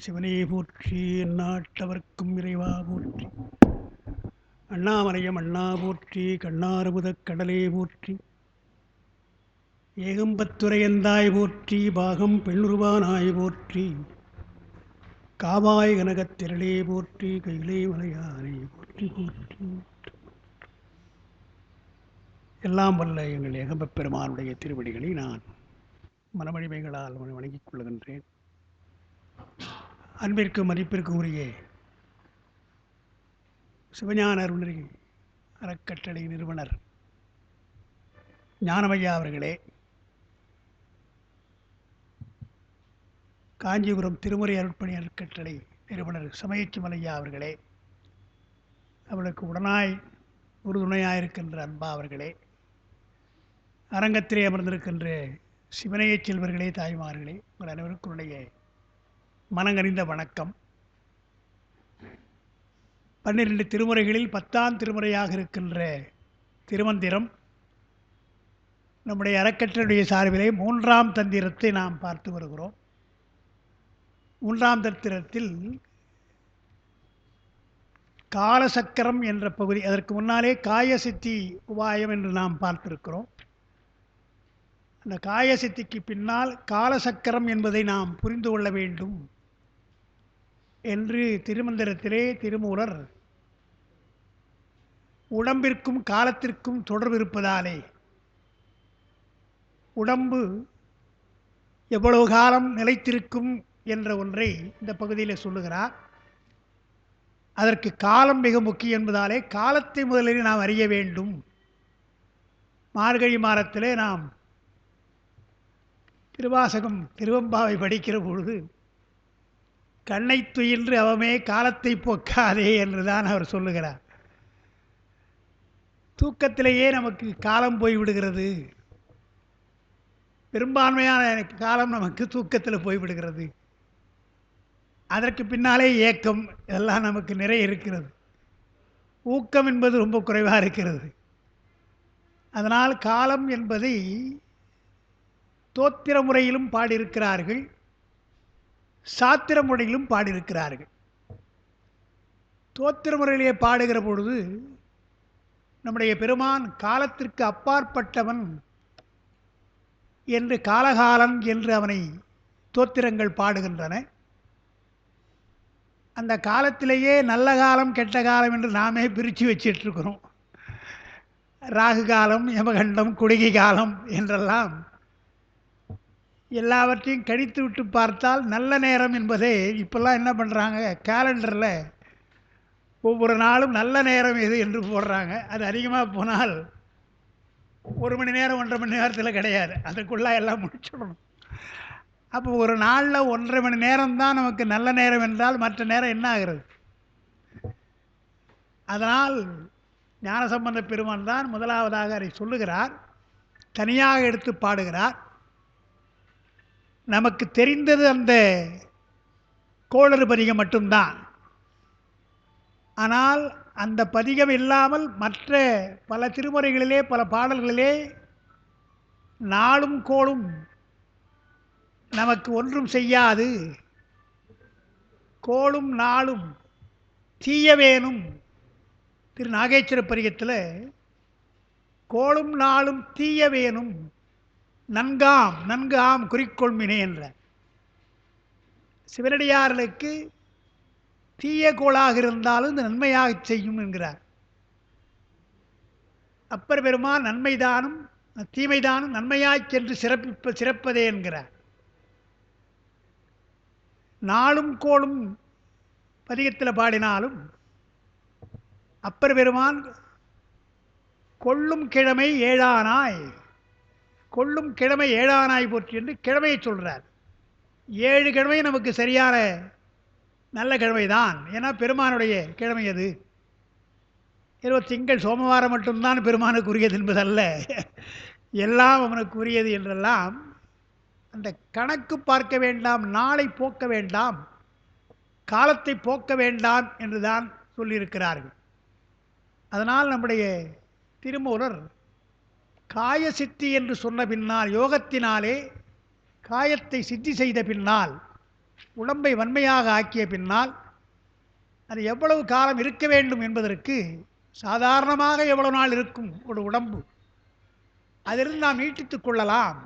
சிவனே போற்றி. எந்நாட்டவர்க்கும் இறைவா போற்றி. அண்ணாமலையம் அண்ணா போற்றி. கண்ணாரமுதக் கடலே போற்றி. ஏகம்பத்துரையந்தாய் போற்றி. பாகம் பெண்ணுருவானாய் போற்றி. காவாய் கனகத் திரளே போற்றி. கையிலே மலையானை போற்றி போற்றி. எல்லாம் வல்ல எங்கள் ஏகம்பப் பெருமானுடைய திருவடிகளை நான் மனமடிமைகளால் வணங்கிக் கொள்கின்றேன். அன்பிற்கு மதிப்பிற்கு உரிய சிவஞான அருணரி அறக்கட்டளை நிறுவனர் ஞானமையா அவர்களே, காஞ்சிபுரம் திருமுறை அருட்பணி அறக்கட்டளை நிறுவனர் சமயச்சிமலையா அவர்களே, அவளுக்கு உடனாய் உறுதுணையாயிருக்கின்ற அன்பா அவர்களே, அரங்கத்திலே அமர்ந்திருக்கின்ற சிவனையச் செல்வர்களே, தாய்மார்களே, உங்கள் அனைவருக்குடைய மனங்கனிந்த வணக்கம். 12 திருமுறைகளில் 10ஆம் திருமுறையாக இருக்கின்ற திருமந்திரம் நம்முடைய அறக்கட்டளையுடைய சார்பிலே 3ஆம் தந்திரத்தை நாம் பார்த்து வருகிறோம். 3ஆம் தந்திரத்தில் காலசக்கரம் என்ற பகுதி, அதற்கு முன்னாலே காயசித்தி உபாயம் என்று நாம் பார்த்திருக்கிறோம். அந்த காயசித்திக்கு பின்னால் காலசக்கரம் என்பதை நாம் புரிந்து கொள்ள வேண்டும் என்று திருமந்திரத்திலே திருமூலர் உடம்பிற்கும் காலத்திற்கும் தொடர்பு இருப்பதாலே உடம்பு எவ்வளவு காலம் நிலைத்திருக்கும் என்ற ஒன்றை இந்த பகுதியில் சொல்லுகிறார். அதற்கு காலம் மிக முக்கியம் என்பதாலே காலத்தை முதலில் நாம் அறிய வேண்டும். மார்கழி மாதத்திலே நாம் திருவாசகம் திருவம்பாவை படிக்கிற பொழுது கண்ணை துயின்று அவமே காலத்தை போக்காதே என்றுதான் அவர் சொல்லுகிறார். தூக்கத்திலேயே நமக்கு காலம் போய்விடுகிறது. பெரும்பான்மையான காலம் நமக்கு தூக்கத்தில் போய்விடுகிறது. அதற்கு பின்னாலே ஏக்கம் இதெல்லாம் நமக்கு நிறைய இருக்கிறது. ஊக்கம் என்பது ரொம்ப குறைவாக இருக்கிறது. அதனால் காலம் என்பதை தோத்திர முறையிலும் பாடியிருக்கிறார்கள், சாத்திர முறையிலும் பாடியிருக்கிறார்கள். தோத்திர முறையிலே பாடுகிற பொழுது நம்முடைய பெருமான் காலத்திற்கு அப்பாற்பட்டவன் என்று காலகாலன் என்று அவனை தோத்திரங்கள் பாடுகின்றன. அந்த காலத்திலேயே நல்ல காலம் கெட்ட காலம் என்று நாமே பிரித்து வச்சிட்ருக்கிறோம். ராகு காலம், யமகண்டம், குடிகை காலம் என்றெல்லாம் எல்லாவற்றையும் கணித்து விட்டு பார்த்தால் நல்ல நேரம் என்பதே இப்போல்லாம் என்ன பண்ணுறாங்க, கேலண்டரில் ஒவ்வொரு நாளும் நல்ல நேரம் எது என்று போடுறாங்க. அது அதிகமாக போனால் 1 மணி நேரம் 1.5 மணி நேரத்தில் கிடையாது, அதுக்குள்ளே எல்லாம் முடிச்சிடணும். அப்போ ஒரு நாளில் 1.5 மணி நேரம்தான் நமக்கு நல்ல நேரம் என்றால் மற்ற நேரம் என்ன ஆகிறது? அதனால் ஞானசம்பந்த பெருமான் தான் முதலாவதாக அதை சொல்லுகிறார், தனியாக எடுத்து பாடுகிறார். நமக்கு தெரிந்தது அந்த கோளறு பதிகம் மட்டும்தான். ஆனால் அந்த பதிகம் இல்லாமல் மற்ற பல திருமுறைகளிலே பல பாடல்களிலே நாளும் கோளும் நமக்கு ஒன்றும் செய்யாது, கோளும் நாளும் தீயவேனும் திரு நாகேஸ்வர பதிகத்தில் கோளும் நாளும் தீயவேனும் நன்காம் நன்கு ஆம் குறிக்கொள்மினே என்ற சிவனடியார்களுக்கு தீய கோளாக இருந்தாலும் இந்த நன்மையாக செய்யும் என்கிறார். அப்பர் பெருமான் நன்மைதானும் தீமைதானும் நன்மையாய் சென்று சிறப்பதே என்கிறார். நாளும் கோளும் பதிகத்தில் பாடினாலும் அப்பர் பெருமான் கொள்ளும் கிழமை ஏழானாய், கொள்ளும் கிழமை ஏழானாய் போற்றி என்று கிழமையை சொல்கிறார். 7 கிழமை நமக்கு சரியான நல்ல கிழமை தான். ஏன்னா பெருமானுடைய கிழமை அது. திங்கள் சோமவாரம் மட்டும்தான் பெருமானுக்கு உரியது என்பதல்ல, எல்லாம் அவனுக்கு உரியது என்றெல்லாம் அந்த கணக்கு பார்க்க வேண்டாம், நாளை போக்க வேண்டாம், காலத்தை போக்க வேண்டாம் என்று தான் சொல்லியிருக்கிறார்கள். அதனால் நம்முடைய திருமூலர் காயசித்தி என்று சொன்ன பின்னால், யோகத்தினாலே காயத்தை சித்தி செய்த பின்னால் உடம்பை வன்மையாக ஆக்கிய பின்னால் அது எவ்வளவு காலம் இருக்க வேண்டும் என்பதற்கு சாதாரணமாக எவ்வளவு நாள் இருக்கும் ஒரு உடம்பு, அதிலிருந்து நாம் நீட்டித்துக் கொள்ளலாம்,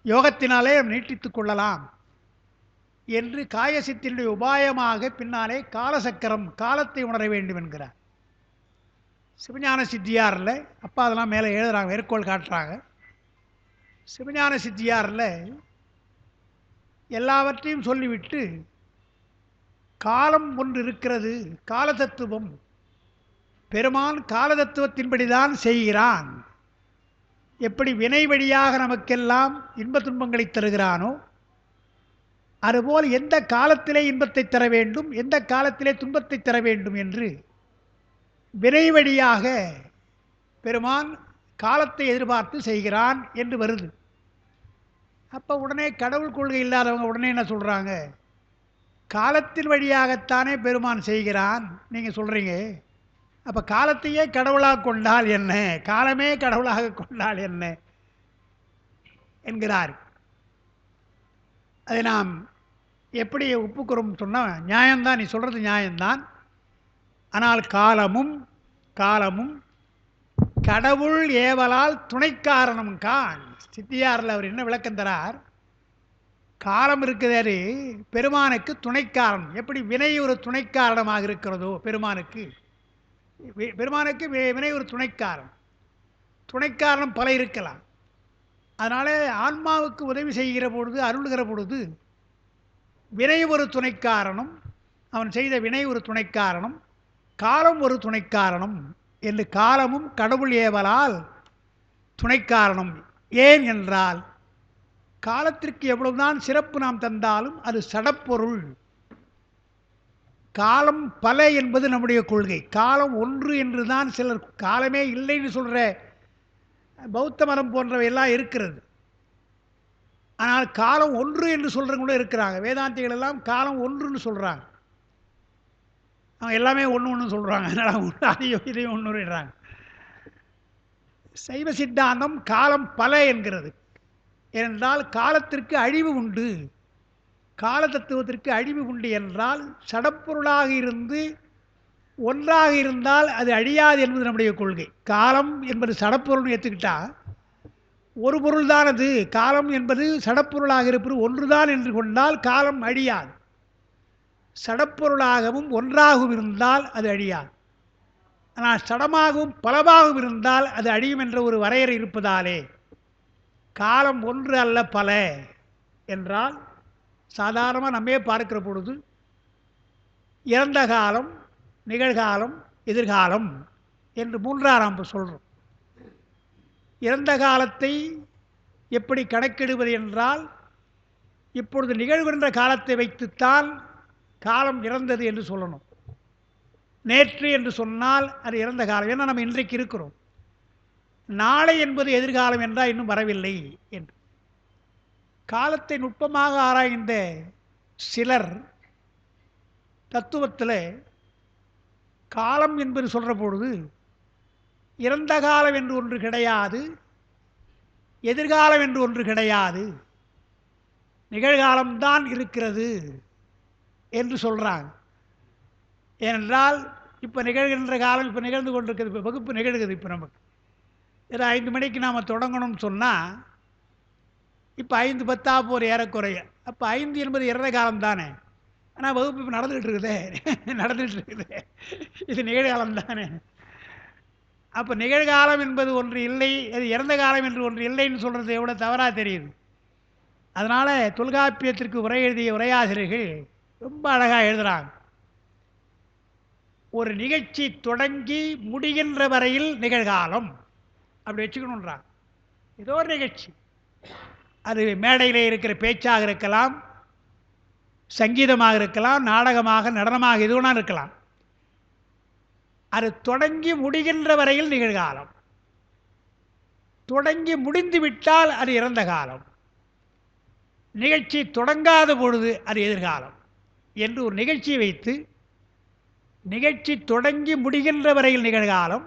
யோகத்தினாலே நீட்டித்துக் கொள்ளலாம் என்று காயசித்தினுடைய உபாயமாக பின்னாலே காலசக்கரம், காலத்தை உணர வேண்டும் என்கிறார். சிவஞான சித்தியாரில் அப்பா அதெல்லாம் மேலே எழுதுகிறாங்க, மேற்கோள் காட்டுறாங்க. சிவஞான சித்தியாரில் எல்லாவற்றையும் சொல்லிவிட்டு காலம் ஒன்று இருக்கிறது, கால தத்துவம், பெருமான் கால தத்துவத்தின்படிதான் செய்கிறான். எப்படி வினை வழியாக நமக்கெல்லாம் இன்ப துன்பங்களை தருகிறானோ அதுபோல் எந்த காலத்திலே இன்பத்தை தர வேண்டும், எந்த காலத்திலே துன்பத்தை தர வேண்டும் என்று வினை வழியாக பெருமான் காலத்தை எதிர்பார்த்து செய்கிறான் என்று வருது. அப்போ உடனே கடவுள் கொள்கை இல்லாதவங்க உடனே என்ன சொல்கிறாங்க, காலத்தின் வழியாகத்தானே பெருமான் செய்கிறான் நீங்கள் சொல்கிறீங்க, அப்போ காலத்தையே கடவுளாக கொண்டால் என்ன, காலமே கடவுளாக கொண்டால் என்ன என்கிறார். அதை நாம் எப்படி ஒப்புக்கிறோம் சொன்னால், நியாயம்தான், நீ சொல்கிறது நியாயம்தான். ஆனால் காலமும் காலமும் கடவுள் ஏவலால் துணை காரணம் கான். சித்தியாரில் அவர் என்ன விளக்கம் தரார், காலம் இருக்கிறது பெருமானுக்கு துணை காரணம். எப்படி வினை ஒரு துணை காரணமாக இருக்கிறதோ பெருமானுக்கு, பெருமானுக்கு வினை ஒரு துணைக்காரணம். துணைக்காரணம் பல இருக்கலாம். அதனால் ஆன்மாவுக்கு உதவி செய்கிற பொழுது, அருள்கிற பொழுது வினை ஒரு துணைக்காரணம், அவன் செய்த வினை ஒரு துணைக்காரணம், காலம் ஒரு துணைக்காரணம் என்று காலமும் கடவுள் ஏவலால் துணைக்காரணம். ஏன் என்றால் காலத்திற்கு எவ்வளவுதான் சிறப்பு நாம் தந்தாலும் அது சடப்பொருள். காலம் பல என்பது நம்முடைய கொள்கை. காலம் ஒன்று என்று தான் சிலர், காலமே இல்லைன்னு சொல்கிற பௌத்த மதம் போன்றவை எல்லாம் இருக்கிறது. ஆனால் காலம் ஒன்று என்று சொல்கிறவங்க கூட இருக்கிறாங்க. வேதாந்திகள் எல்லாம் காலம் ஒன்றுன்னு சொல்கிறாங்க. அவங்க எல்லாமே ஒன்று ஒன்று சொல்கிறாங்க. அதனால் அதையும் இதையும் ஒன்றுறாங்க. சைவ சித்தாந்தம் காலம் பல என்கிறது. ஏனென்றால் காலத்திற்கு அழிவு உண்டு, கால தத்துவத்திற்கு அழிவு உண்டு என்றால் சடப்பொருளாக இருந்து ஒன்றாக இருந்தால் அது அழியாது என்பது நம்முடைய கொள்கை. காலம் என்பது சடப்பொருள்னு ஏற்றுக்கிட்டால் ஒரு பொருள் தான் அது. காலம் என்பது சடப்பொருளாக இருப்பது ஒன்றுதான் என்று கொண்டால் காலம் அழியாது. சடப்பொருளாகவும் ஒன்றாகவும் இருந்தால் அது அழியாது. ஆனால் சடமாகவும் பலவாகவும் இருந்தால் அது அழியும் என்ற ஒரு வரையறை இருப்பதாலே காலம் ஒன்று அல்ல பல என்றால், சாதாரணமாக நம்மே பார்க்கிற பொழுது இறந்த காலம், நிகழ்காலம், எதிர்காலம் என்று மூன்றாம் நாம் சொல்கிறோம். இறந்த காலத்தை எப்படி கணக்கிடுவது என்றால், இப்பொழுது நிகழ்கின்ற காலத்தை வைத்துத்தான் காலம் இறந்தது என்று சொல்லணும். நேற்று என்று சொன்னால் அது இறந்த காலம், ஏன்னா நம்ம இன்றைக்கு இருக்கிறோம். நாளை என்பது எதிர்காலம் என்றால் இன்னும் வரவில்லை என்று. காலத்தை நுட்பமாக ஆராய்ந்த சிலர் தத்துவத்தில் காலம் என்பது சொல்கிற பொழுது இறந்த காலம் என்று ஒன்று கிடையாது, எதிர்காலம் என்று ஒன்று கிடையாது, நிகழ்காலம்தான் இருக்கிறது என்று சொல்கிறாங்க. ஏனென்றால் இப்போ நிகழ்கின்ற காலம் இப்போ நிகழ்ந்து கொண்டிருக்கிறது. இப்போ வகுப்பு நிகழ்கிறது. இப்போ நமக்கு ஏதோ 5 மணிக்கு நாம் தொடங்கணும்னு சொன்னால் இப்போ 5:10 போகிற ஏறக்குறைய. அப்போ 5 என்பது இறந்த காலம் தானே. ஆனால் வகுப்பு இப்போ நடந்துகிட்டு இருக்குது. இது நிகழ்காலம் தானே. அப்போ நிகழ்காலம் என்பது ஒன்று இல்லை, அது இறந்த காலம் என்று ஒன்று இல்லைன்னு சொல்கிறது எவ்வளோ தவறாக தெரியுது. அதனால் தொல்காப்பியத்திற்கு உரை எழுதிய உரையாசிரியர்கள் ரொம்ப அழகாக எழுதுகிறாங்க. ஒரு நிகழ்ச்சி தொடங்கி முடிகின்ற வரையில் நிகழ்காலம் அப்படி வச்சுக்கணுன்றாங்க. ஏதோ ஒரு நிகழ்ச்சி, அது மேடையில் இருக்கிற பேச்சாக இருக்கலாம், சங்கீதமாக இருக்கலாம், நாடகமாக, நடனமாக, எதுவுனா இருக்கலாம். அது தொடங்கி முடிகின்ற வரையில் நிகழ்காலம். தொடங்கி முடிந்து விட்டால் அது இறந்த காலம். நிகழ்ச்சி தொடங்காத பொழுது அது எதிர்காலம் என்று ஒரு நிகழ்ச்சியை வைத்து, நிகழ்ச்சி தொடங்கி முடிகின்ற வரையில் நிகழ்காலம்,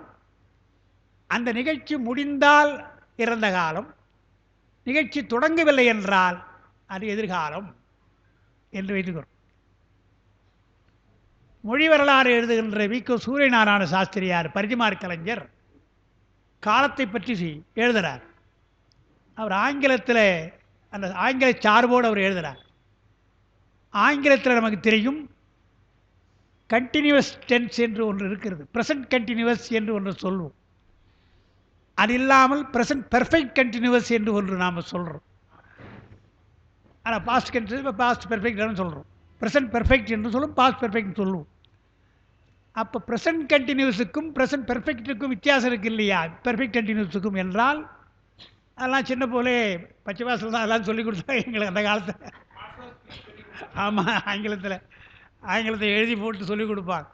அந்த நிகழ்ச்சி முடிந்தால் இறந்த காலம், நிகழ்ச்சி தொடங்கவில்லை என்றால் அது எதிர்காலம் என்று வைத்துக்கிறோம். மொழி வரலாறு எழுதுகின்ற வி.கோ. சூரியநாராயண சாஸ்திரியார் பரிதிமார் கலைஞர் காலத்தை பற்றி எழுதுகிறார். அவர் ஆங்கிலத்தில் அந்த ஆங்கில சார்போடு அவர் எழுதுகிறார். ஆங்கிலத்தில் நமக்கு தெரியும் கண்டினியூவஸ் டென்ஸ் என்று ஒன்று இருக்கிறது, ப்ரெசன்ட் கண்டினியூவஸ் என்று ஒன்று சொல்லுவோம். அது இல்லாமல் ப்ரெசன்ட் பெர்ஃபெக்ட் கண்டினியூவஸ் என்று ஒன்று நாம் சொல்கிறோம். ஆனால் பாஸ்ட் கண்டினியூஸ் பாஸ்ட் பெர்ஃபெக்ட்னு சொல்கிறோம். ப்ரெசன்ட் பெர்ஃபெக்ட் என்று சொல்லுவோம், பாஸ்ட் பெர்ஃபெக்ட்னு சொல்லுவோம். அப்போ ப்ரெசன்ட் கண்டினியூஸுக்கும் ப்ரெசன்ட் பெர்ஃபெக்ட்டுக்கும் வித்தியாசம் இருக்குது இல்லையா? பெர்ஃபெக்ட் கண்டினியூஸுக்கும் என்றால் அதெல்லாம் சின்ன போலே பச்சை வாசல் தான் அதெல்லாம் சொல்லிக் கொடுத்தாங்க எங்களுக்கு அந்த காலத்தில். ஆமாம், ஆங்கிலத்தை எழுதி போட்டு சொல்லிக் கொடுப்பாங்க.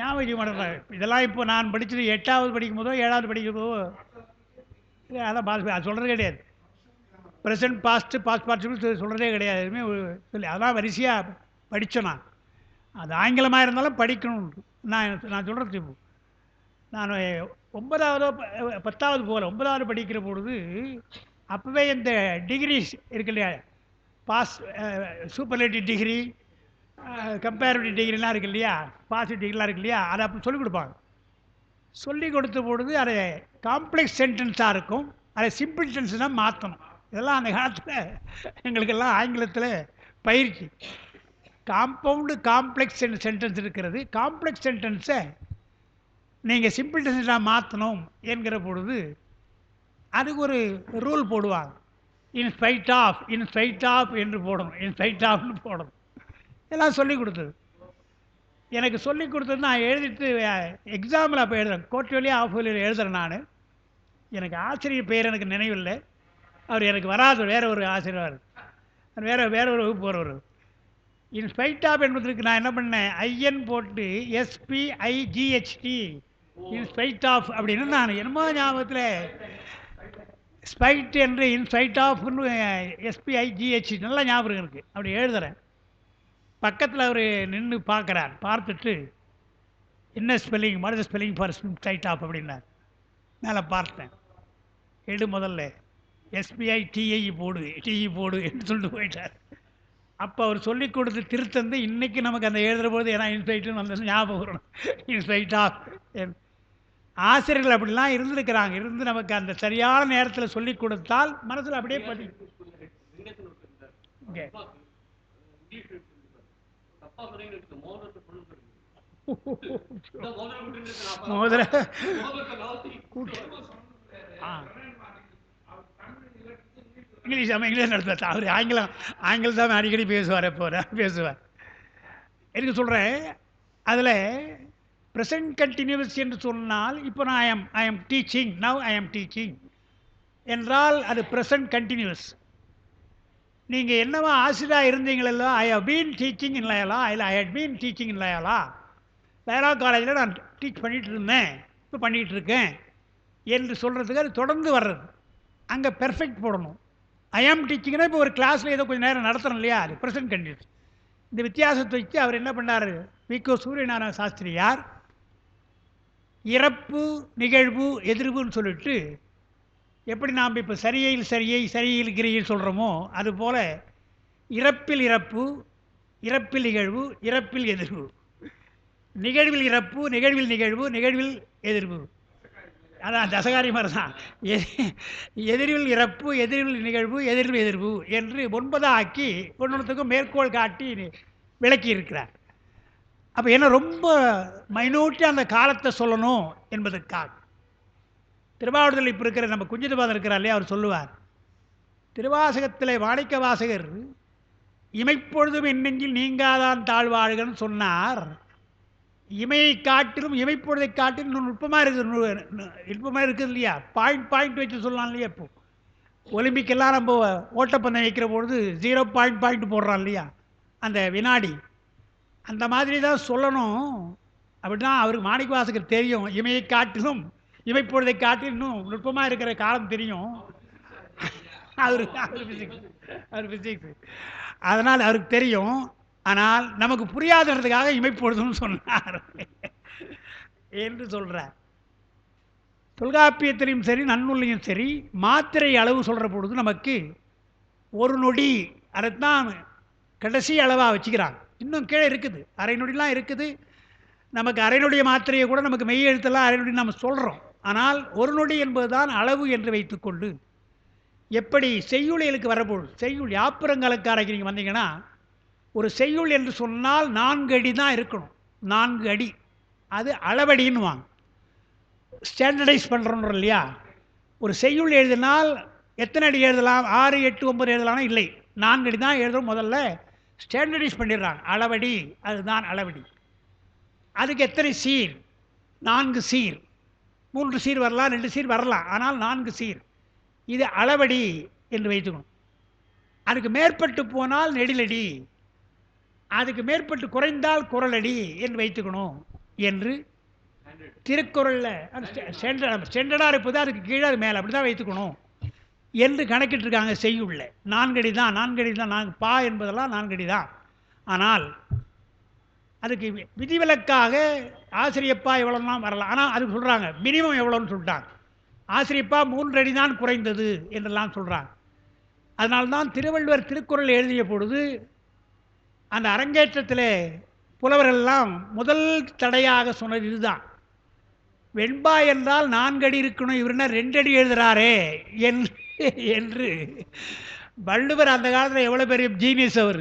ஞாபகம் மாட்டேன். இதெல்லாம் இப்போ நான் படித்தது 8வது படிக்கும் போதோ 7வது படிக்கும் போதோ அதான் அது சொல்கிறது கிடையாது. ப்ரெசன்ட் பாஸ்ட்டு பாஸ்ட் பார்ட்டிசிபிள் சொல்கிறதே கிடையாது. எதுவுமே சொல்லி அதான் வரிசையாக படித்தோம். நான் அது ஆங்கிலமாக இருந்தாலும் படிக்கணும். நான் சொல்கிறது இப்போ நான் 9வதோ 10வது போல் 9வது படிக்கிற பொழுது அப்போவே இந்த டிகிரிஸ் இருக்கு இல்லையா, பாஸ் சூப்பர்லேட்டிவ் டிகிரி கம்பேரிட்டிவ் டிகிரிலாம் இருக்கு இல்லையா, பாசிட்டிவ் டிகிரிலாம் இருக்கு இல்லையா, அதை அப்போ சொல்லிக் கொடுப்பாங்க. சொல்லிக் கொடுத்த பொழுது அதை காம்ப்ளெக்ஸ் சென்டென்ஸாக இருக்கும், அதை சிம்பிள் சென்டென்ஸ்னால் மாற்றணும். இதெல்லாம் அந்த காலத்தில் எங்களுக்கெல்லாம் ஆங்கிலத்தில் பயிற்சி. காம்பவுண்டு காம்ப்ளெக்ஸ் சென்டென்ஸ் இருக்கிறது. காம்ப்ளெக்ஸ் சென்டென்ஸை நீங்கள் சிம்பிள் சென்டென்ஸாக மாற்றணும் என்கிற பொழுது அதுக்கு ஒரு ரூல் போடுவாங்க. இன்ஸ்பைட் ஆஃப் என்று போடணும், இன்ஸ்பைட் ஆஃப்னு போடணும். எல்லாம் சொல்லிக் கொடுத்தது. எனக்கு சொல்லிக் கொடுத்தது நான் எழுதிட்டு எக்ஸாமில் அப்போ எழுதுறேன், கோர்ட்வேலியாக ஆஃப் வேலியில் எழுதுகிறேன். நான் எனக்கு ஆசிரியர் பேர் எனக்கு நினைவில்லை, அவர் எனக்கு வராது, வேறு ஒரு ஆசிரியர், வேறு ஒரு வகுப்பு போகிறவர். இன்ஸ்பைட் ஆஃப் என்பதற்கு நான் என்ன பண்ணேன், ஐஎன் போட்டு SPIGHT இன்ஸ்பைட் ஆஃப் அப்படின்னு நான் என்னமோ ஞாபகத்தில் ஸ்பைட் என்று இன்ஸ்பைட் ஆஃப்னு SPIGHT நல்லா ஞாபகம் இருக்குது. அப்படி எழுதுகிறேன். பக்கத்தில் அவர் நின்று பார்க்குறார். பார்த்துட்டு என்ன spelling, what is spelling for spite of அப்படின்னார். மேலே பார்த்தேன், முதல்ல SPITI போடு என்று சொல்லிட்டு போயிட்டார். அப்போ அவர் சொல்லிக் கொடுத்து திருத்தந்து இன்றைக்கி நமக்கு அந்த எழுதுகிற போது ஏன்னா இன்ஸ்பைட்டுன்னு வந்து ஞாபகம் வரணும், இன்ஸ்பைட் ஆஃப். ஆசிரியர்கள் அப்படிலாம் இருந்திருக்கிறாங்க. இருந்து நமக்கு அந்த சரியான நேரத்தில் சொல்லிக் கொடுத்தால் மனசில் அப்படியே பதி. இங்கிலீஷ் நடத்த அவர் ஆங்கிலம் தான் அடிக்கடி பேசுவார். எனக்கு சொல்கிறேன், அதில் ப்ரெசன்ட் கண்டினியூஸ் என்று சொன்னால் இப்போ நான் ஐ எம் டீச்சிங் என்றால் அது ப்ரெசன்ட் கண்டினியூஸ். நீங்கள் என்னவா ஆசிரியராக இருந்தீங்களோ, I have been teaching in Loyola, இல்லை I had been teaching in Loyola காலேஜில் நான் டீச் பண்ணிகிட்டு இருந்தேன், இப்போ பண்ணிகிட்டு இருக்கேன் என்று சொல்கிறதுக்கு அது தொடர்ந்து வர்றது. அங்கே பெர்ஃபெக்ட் போடணும். ஐ ஆம் டீச்சிங்னா இப்போ ஒரு கிளாஸில் ஏதோ கொஞ்சம் நேரம் நடத்துகிறோம் இல்லையா, அது ப்ரெசன்ட் கண்டினியூஸ். இந்த வித்தியாசத்தை வச்சு அவர் என்ன பண்ணார், வி.கோ. சூரியநாராயண சாஸ்திரியார் இறப்பு நிகழ்வு எதிர்வுன்னு சொல்லிட்டு எப்படி நாம் இப்போ சரியில் கிரியில் சொல்கிறோமோ அதுபோல் இறப்பில் இறப்பு, இறப்பில் நிகழ்வு, இறப்பில் எதிர்வு, நிகழ்வில் இறப்பு, நிகழ்வில் நிகழ்வு, நிகழ்வில் எதிர்வு. அதான் தசகாரி மாதிரி தான். எதிர்வில் இறப்பு, எதிர்வில் நிகழ்வு, எதிர்வில் எதிர்வு என்று 9 ஆக்கி ஒன்றுத்துக்கும் மேற்கோள் காட்டி விளக்கி இருக்கிறார். அப்போ என்ன ரொம்ப மைனூட்டாக அந்த காலத்தை சொல்லணும் என்பதற்காக. திருவாவூரில் இப்போ இருக்கிற நம்ம குஞ்சிதபாதம் இருக்கிறார் இல்லையா, அவர் சொல்லுவார், திருவாசகத்தில் மாணிக்க வாசகர் இமைப்பொழுதும் என் நெஞ்சில் நீங்காதான் தாழ்வாழ்கன்னு சொன்னார். இமையை காட்டிலும் இமைப்பொழுதை காட்டிலும் இன்னும் நுட்பமாக இருக்குது இல்லையா, பாயிண்ட் வச்சு சொல்லலாம் இல்லையா. இப்போ ஒலிம்பிக்கெல்லாம் நம்ம ஓட்டப்பந்தயம் வைக்கிற பொழுது 0 பாயிண்ட் போடுறான் இல்லையா, அந்த வினாடி, அந்த மாதிரி தான் சொல்லணும். அப்படி தான் அவருக்கு மாணிக்க வாசகர் தெரியும். இமையை காட்டிலும் இமைப்பொழுதை காட்டிலும் இன்னும் நுட்பமாக இருக்கிற காலம் தெரியும். அவர் ஃபிசிக்ஸ், அதனால் அவருக்கு தெரியும். ஆனால் நமக்கு புரியாததுக்காக இமைப்பொழுதுன்னு சொன்னார் என்று சொல்கிறார். தொல்காப்பியத்திலையும் சரி நன்னூல்லையும் சரி மாத்திரை அளவு சொல்கிற பொழுது நமக்கு ஒரு நொடி அதைத்தான் கடைசி அளவாக வச்சுக்கிறாங்க. இன்னும் கீழே இருக்குது, அரை நொடிலாம் இருக்குது. நமக்கு அரை நொடிய மாத்திரையை கூட நமக்கு மெய் எழுத்தெல்லாம் அரை நொடி நம்ம சொல்கிறோம். ஆனால் ஒரு நொடி என்பது தான் அளவு என்று வைத்துக்கொண்டு, எப்படி செய்யுளியலுக்கு வரப்போகுது, செய்யுள் யாப்புறங்கலக்காரைக்கு நீங்கள் வந்தீங்கன்னா, ஒரு செய்யுள் என்று சொன்னால் 4 அடி தான் இருக்கணும். 4 அடி, அது அளவடின்னு வாங்க. ஸ்டாண்டர்டைஸ் பண்ணுறோன்ற இல்லையா, ஒரு செய்யுள் எழுதினால் எத்தனை அடி எழுதலாம், 6, 8, 9 எழுதலாம்னா இல்லை, 4 அடி தான் எழுதும். முதல்ல ஸ்டாண்டர்டைஸ் பண்ணிடுறாங்க, அளவடி, அதுதான் அளவடி. அதுக்கு எத்தனை சீர், 4 சீர், 3 சீர் வரலாம், 2 சீர் வரலாம், ஆனால் 4 சீர், இது அளவடி என்று வைத்துக்கணும். அதுக்கு மேற்பட்டு போனால் நெடிலடி, அதுக்கு மேற்பட்டு குறைந்தால் குரலடி என்று வைத்துக்கணும் என்று திருக்குறளில் ஸ்டாண்டர்டாக இருப்பது, அதுக்கு கீழே அது மேலே அப்படி தான் வைத்துக்கணும் என்று கணக்கிட்டிருக்காங்க. செய்யுள்ள 4 அடி தான், 4 அடி தான், பா என்பதெல்லாம் 4 அடி தான். ஆனால் அதுக்கு விதிவிலக்காக ஆசிரியப்பா எவ்வளோலாம் வரலாம். ஆனால் அதுக்கு சொல்கிறாங்க மினிமம் எவ்வளோன்னு சொல்லிட்டாங்க. ஆசிரியப்பா 3 அடி தான் குறைந்தது என்றெல்லாம் சொல்கிறாங்க. அதனால்தான் திருவள்ளுவர் திருக்குறள் எழுதிய பொழுது அந்த அரங்கேற்றத்தில் புலவர்கள்லாம் முதல் தடையாக சொன்னது இதுதான். வெண்பா என்றால் 4 அடி இருக்கணும், இவருன்னா 2 அடி எழுதுகிறாரே என்று. வள்ளுவர் அந்த காலத்தில் எவ்வளோ பெரிய ஜீனியஸ், அவர்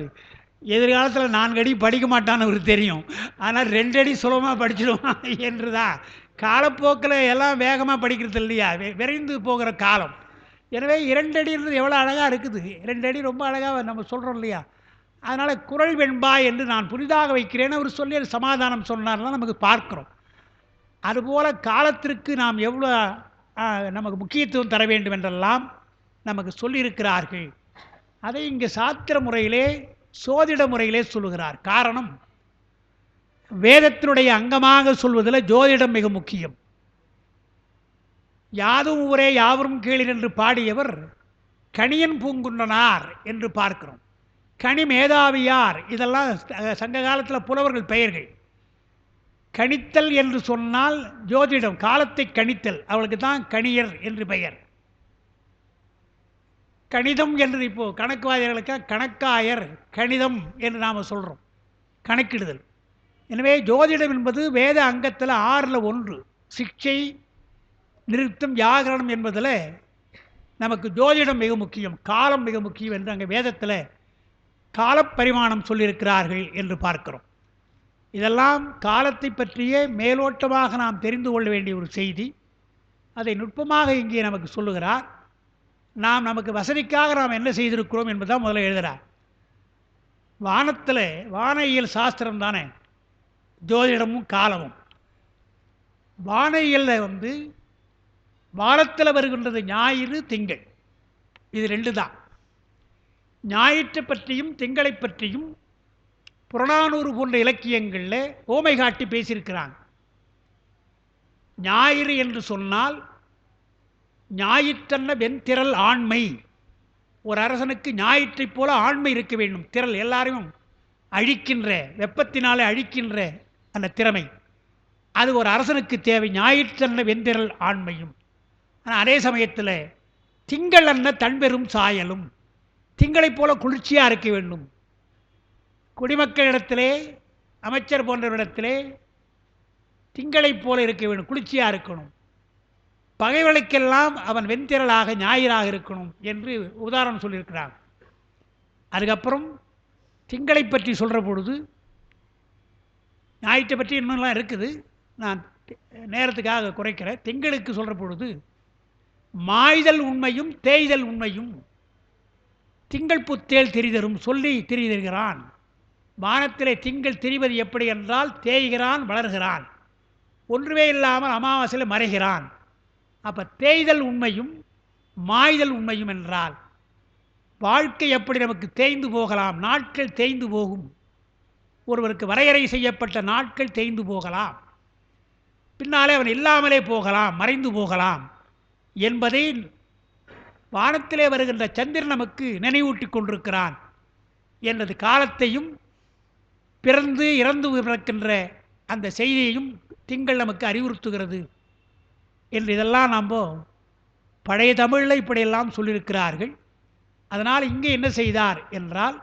எதிர்காலத்தில் 4 அடி படிக்க மாட்டான்னு அவருக்கு தெரியும். ஆனால் 2 அடி சுலபமாக படிச்சிடுவான் என்று தான். காலப்போக்கில் எல்லாம் வேகமாக படிக்கிறது இல்லையா, விரைந்து போகிற காலம். எனவே 2 அடின்றது எவ்வளோ அழகாக இருக்குது, 2 அடி ரொம்ப அழகாக நம்ம சொல்கிறோம் இல்லையா. அதனால் குறள் வெண்பா என்று நான் புதிதாக வைக்கிறேன்னு அவர் சொல்லி அது சமாதானம் சொன்னார்லாம் நமக்கு பார்க்குறோம். அதுபோல் காலத்திற்கு நாம் எவ்வளோ நமக்கு முக்கியத்துவம் தர வேண்டும் என்றெல்லாம் நமக்கு சொல்லியிருக்கிறார்கள். அதை இங்கே சாத்திர முறையிலே சோதிட முறையிலே சொல்லுகிறார். காரணம், வேதத்தினுடைய அங்கமாக சொல்வதில் ஜோதிடம் மிக முக்கியம். யாதும் ஊரே யாவரும் கேளீர் என்று பாடியவர் கணியன் பூங்குன்றனார் என்று பார்க்கிறோம். கனி மேதாவியார், இதெல்லாம் சங்க காலத்தில் புலவர்கள் பெயர்கள். கணித்தல் என்று சொன்னால் ஜோதிடம், காலத்தை கணித்தல், அவளுக்கு தான் கணியர் என்று பெயர். கணிதம் என்று இப்போது கணக்குவாதிகளுக்கு கணக்காயர், கணிதம் என்று நாம் சொல்கிறோம், கணக்கிடுதல். எனவே ஜோதிடம் என்பது வேத அங்கத்தில் 6ல் 1, சிக்ஷை, நிறுத்தம், வியாகரணம் என்பதில் நமக்கு ஜோதிடம் மிக முக்கியம், காலம் மிக முக்கியம் என்று அங்கே வேதத்தில் காலப்பரிமாணம் சொல்லியிருக்கிறார்கள் என்று பார்க்கிறோம். இதெல்லாம் காலத்தை பற்றிய மேலோட்டமாக நாம் தெரிந்து கொள்ள வேண்டிய ஒரு செய்தி. அதை நுட்பமாக இங்கே நமக்கு சொல்லுகிறார். நமக்கு வசதிக்காக நாம் என்ன செய்திருக்கிறோம் என்பதுதான் முதல்ல எழுதுகிறார். வானத்தில் வானியல் சாஸ்திரம் தானே ஜோதிடமும் காலமும். வானியலில் வானத்தில் வருகின்றது ஞாயிறு, திங்கள், இது 2 தான். ஞாயிற்றை பற்றியும் திங்களை பற்றியும் புறநானூறு போன்ற இலக்கியங்களில் ஓமை காட்டி பேசியிருக்கிறாங்க. ஞாயிறு என்று சொன்னால் ஞாயிற்றன்ன வெண்திரள் ஆண்மை. ஒரு அரசனுக்கு ஞாயிற்றைப் போல ஆண்மை இருக்க வேண்டும். திரள் எல்லாரையும் அழிக்கின்ற, வெப்பத்தினாலே அழிக்கின்ற அந்த திறமை, அது ஒரு அரசனுக்கு தேவை. ஞாயிற்றன்ன வெண்திரள் ஆண்மையும். ஆனால் அதே சமயத்தில் திங்கள் அன்ன தன்பெரும் சாயலும், திங்களைப் போல குளிர்ச்சியாக இருக்க வேண்டும். குடிமக்களிடத்திலே, அமைச்சர் போன்றவரிடத்திலே திங்களைப் போல இருக்க வேண்டும், குளிர்ச்சியாக இருக்கணும். பகைவர்களுக்கெல்லாம் அவன் வெண்திரளாக ஞாயிறாக இருக்கணும் என்று உதாரணம் சொல்லியிருக்கிறார். அதுக்கப்புறம் திங்களை பற்றி சொல்கிற பொழுது, ஞாயிற்றை பற்றி இன்னும்லாம் இருக்குது, நான் நேரத்துக்காக குறைக்கிறேன். திங்களுக்கு சொல்கிற பொழுது மாய்தல் உண்மையும் தேய்தல் உண்மையும் திங்கள் புத்தேல் திரிதரும் சொல்லி திரிதருகிறான். வானத்திலே திங்கள் திரிவது எப்படி என்றால் தேய்கிறான், வளர்கிறான், ஒன்றுமே இல்லாமல் அமாவாசையில் மறைகிறான். அப்போ தேய்தல் உண்மையும் மாய்தல் உண்மையும் என்றால் வாழ்க்கை எப்படி நமக்கு தேய்ந்து போகலாம், நாட்கள் தேய்ந்து போகும். ஒருவருக்கு வரையறை செய்யப்பட்ட நாட்கள் தேய்ந்து போகலாம், பின்னாலே அவன் இல்லாமலே போகலாம், மறைந்து போகலாம் என்பதை வானத்திலே வருகின்ற சந்திரன் நமக்கு நினைவூட்டி கொண்டிருக்கிறான் என்றது. காலத்தையும் பிறந்து இறந்து பிறக்கின்ற அந்த செய்தியையும் திங்கள் நமக்கு அறிவுறுத்துகிறது என்று இதெல்லாம் நாம் பழைய தமிழில் இப்படியெல்லாம் சொல்லியிருக்கிறார்கள். அதனால் இங்கே என்ன செய்தார் என்றால்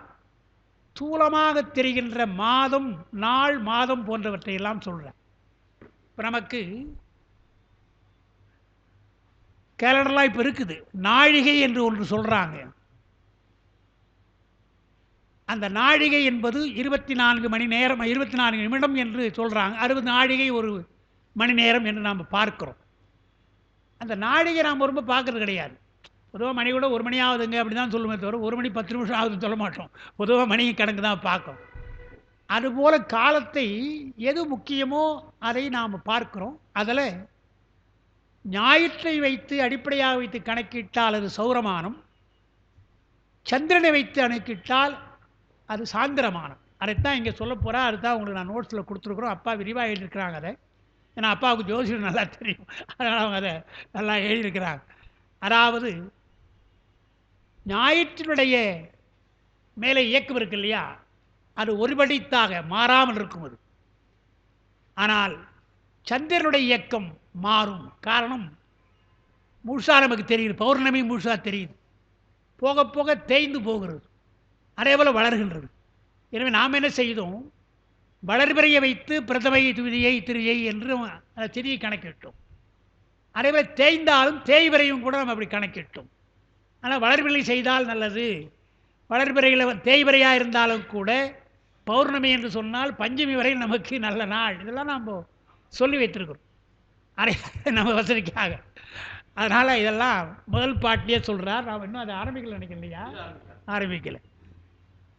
ஸ்தூலமாக தெரிகின்ற மாதம், நாள், மாதம் போன்றவற்றை எல்லாம் சொல்கிறார். இப்போ நமக்கு கேலண்டர்லாம் இப்போ இருக்குது. நாழிகை என்று ஒன்று சொல்கிறாங்க. அந்த நாழிகை என்பது 24 மணி நேரம், 24 நிமிடம் என்று சொல்கிறாங்க. 60 நாழிகை ஒரு மணி நேரம் என்று நாம் பார்க்கிறோம். அந்த நாழிகை நாம் ரொம்ப பார்க்கறது கிடையாது. பொதுவாக மணி கூட 1 மணி ஆகுதுங்க அப்படி தான் சொல்லுமே தவிர 1 மணி 10 நிமிஷம் ஆகுதுன்னு சொல்ல மாட்டோம். பொதுவாக மணி கணக்கு தான் பார்க்கும். அதுபோல் காலத்தை எது முக்கியமோ அதை நாம் பார்க்கிறோம். அதில் ஞாயிற்றை வைத்து அடிப்படையாக வைத்து கணக்கிட்டால் அது சௌரமானம், சந்திரனை வைத்து கணக்கிட்டால் அது சாந்திரமானம். அதைத்தான் இங்கே சொல்ல போகிறா. அதுதான் உங்களுக்கு நான் நோட்ஸில் கொடுத்துருக்குறோம். அப்பா விரிவாக எழுதியிருக்கிறாங்க அதை. ஏன்னா அப்பாவுக்கு ஜோசியம் நல்லா தெரியும், அதனால் அவங்க அதை நல்லா எழுதியிருக்கிறாங்க. அதாவது ஞாயிற்றினுடைய மேலே இயக்கம் இருக்கு இல்லையா, அது ஒருபடித்தாக மாறாமல் இருக்கும் அது. ஆனால் சந்திரனுடைய இயக்கம் மாறும். காரணம் முழுசாக நமக்கு தெரியுது, பௌர்ணமி முழுசாக தெரியுது, போக போக தேய்ந்து போகிறது, அதே போல் வளர்கின்றது. எனவே நாம் என்ன செய்தோம், வளர்பிறையை வைத்து பிரதமை, துவிதியை, திரியை என்று அந்த திரியை கணக்கிட்டோம். அதேபோல் தேய்ந்தாலும் தேய்வரையும் கூட நம்ம அப்படி கணக்கிட்டோம். ஆனால் வளர்பிறை செய்தால் நல்லது. வளர்பிறையில் தேய்வரையாக இருந்தாலும் கூட பௌர்ணமி என்று சொன்னால் பஞ்சமி வரை நமக்கு நல்ல நாள். இதெல்லாம் நாம் சொல்லி வைத்திருக்கிறோம் அதை நம்ம வசதிக்காக. அதனால் இதெல்லாம் முதல் பாட்டிலே சொல்கிறார். நாம் இன்னும் அதை ஆரம்பிக்கல நினைக்கிறேன் இல்லையா, ஆரம்பிக்கலை.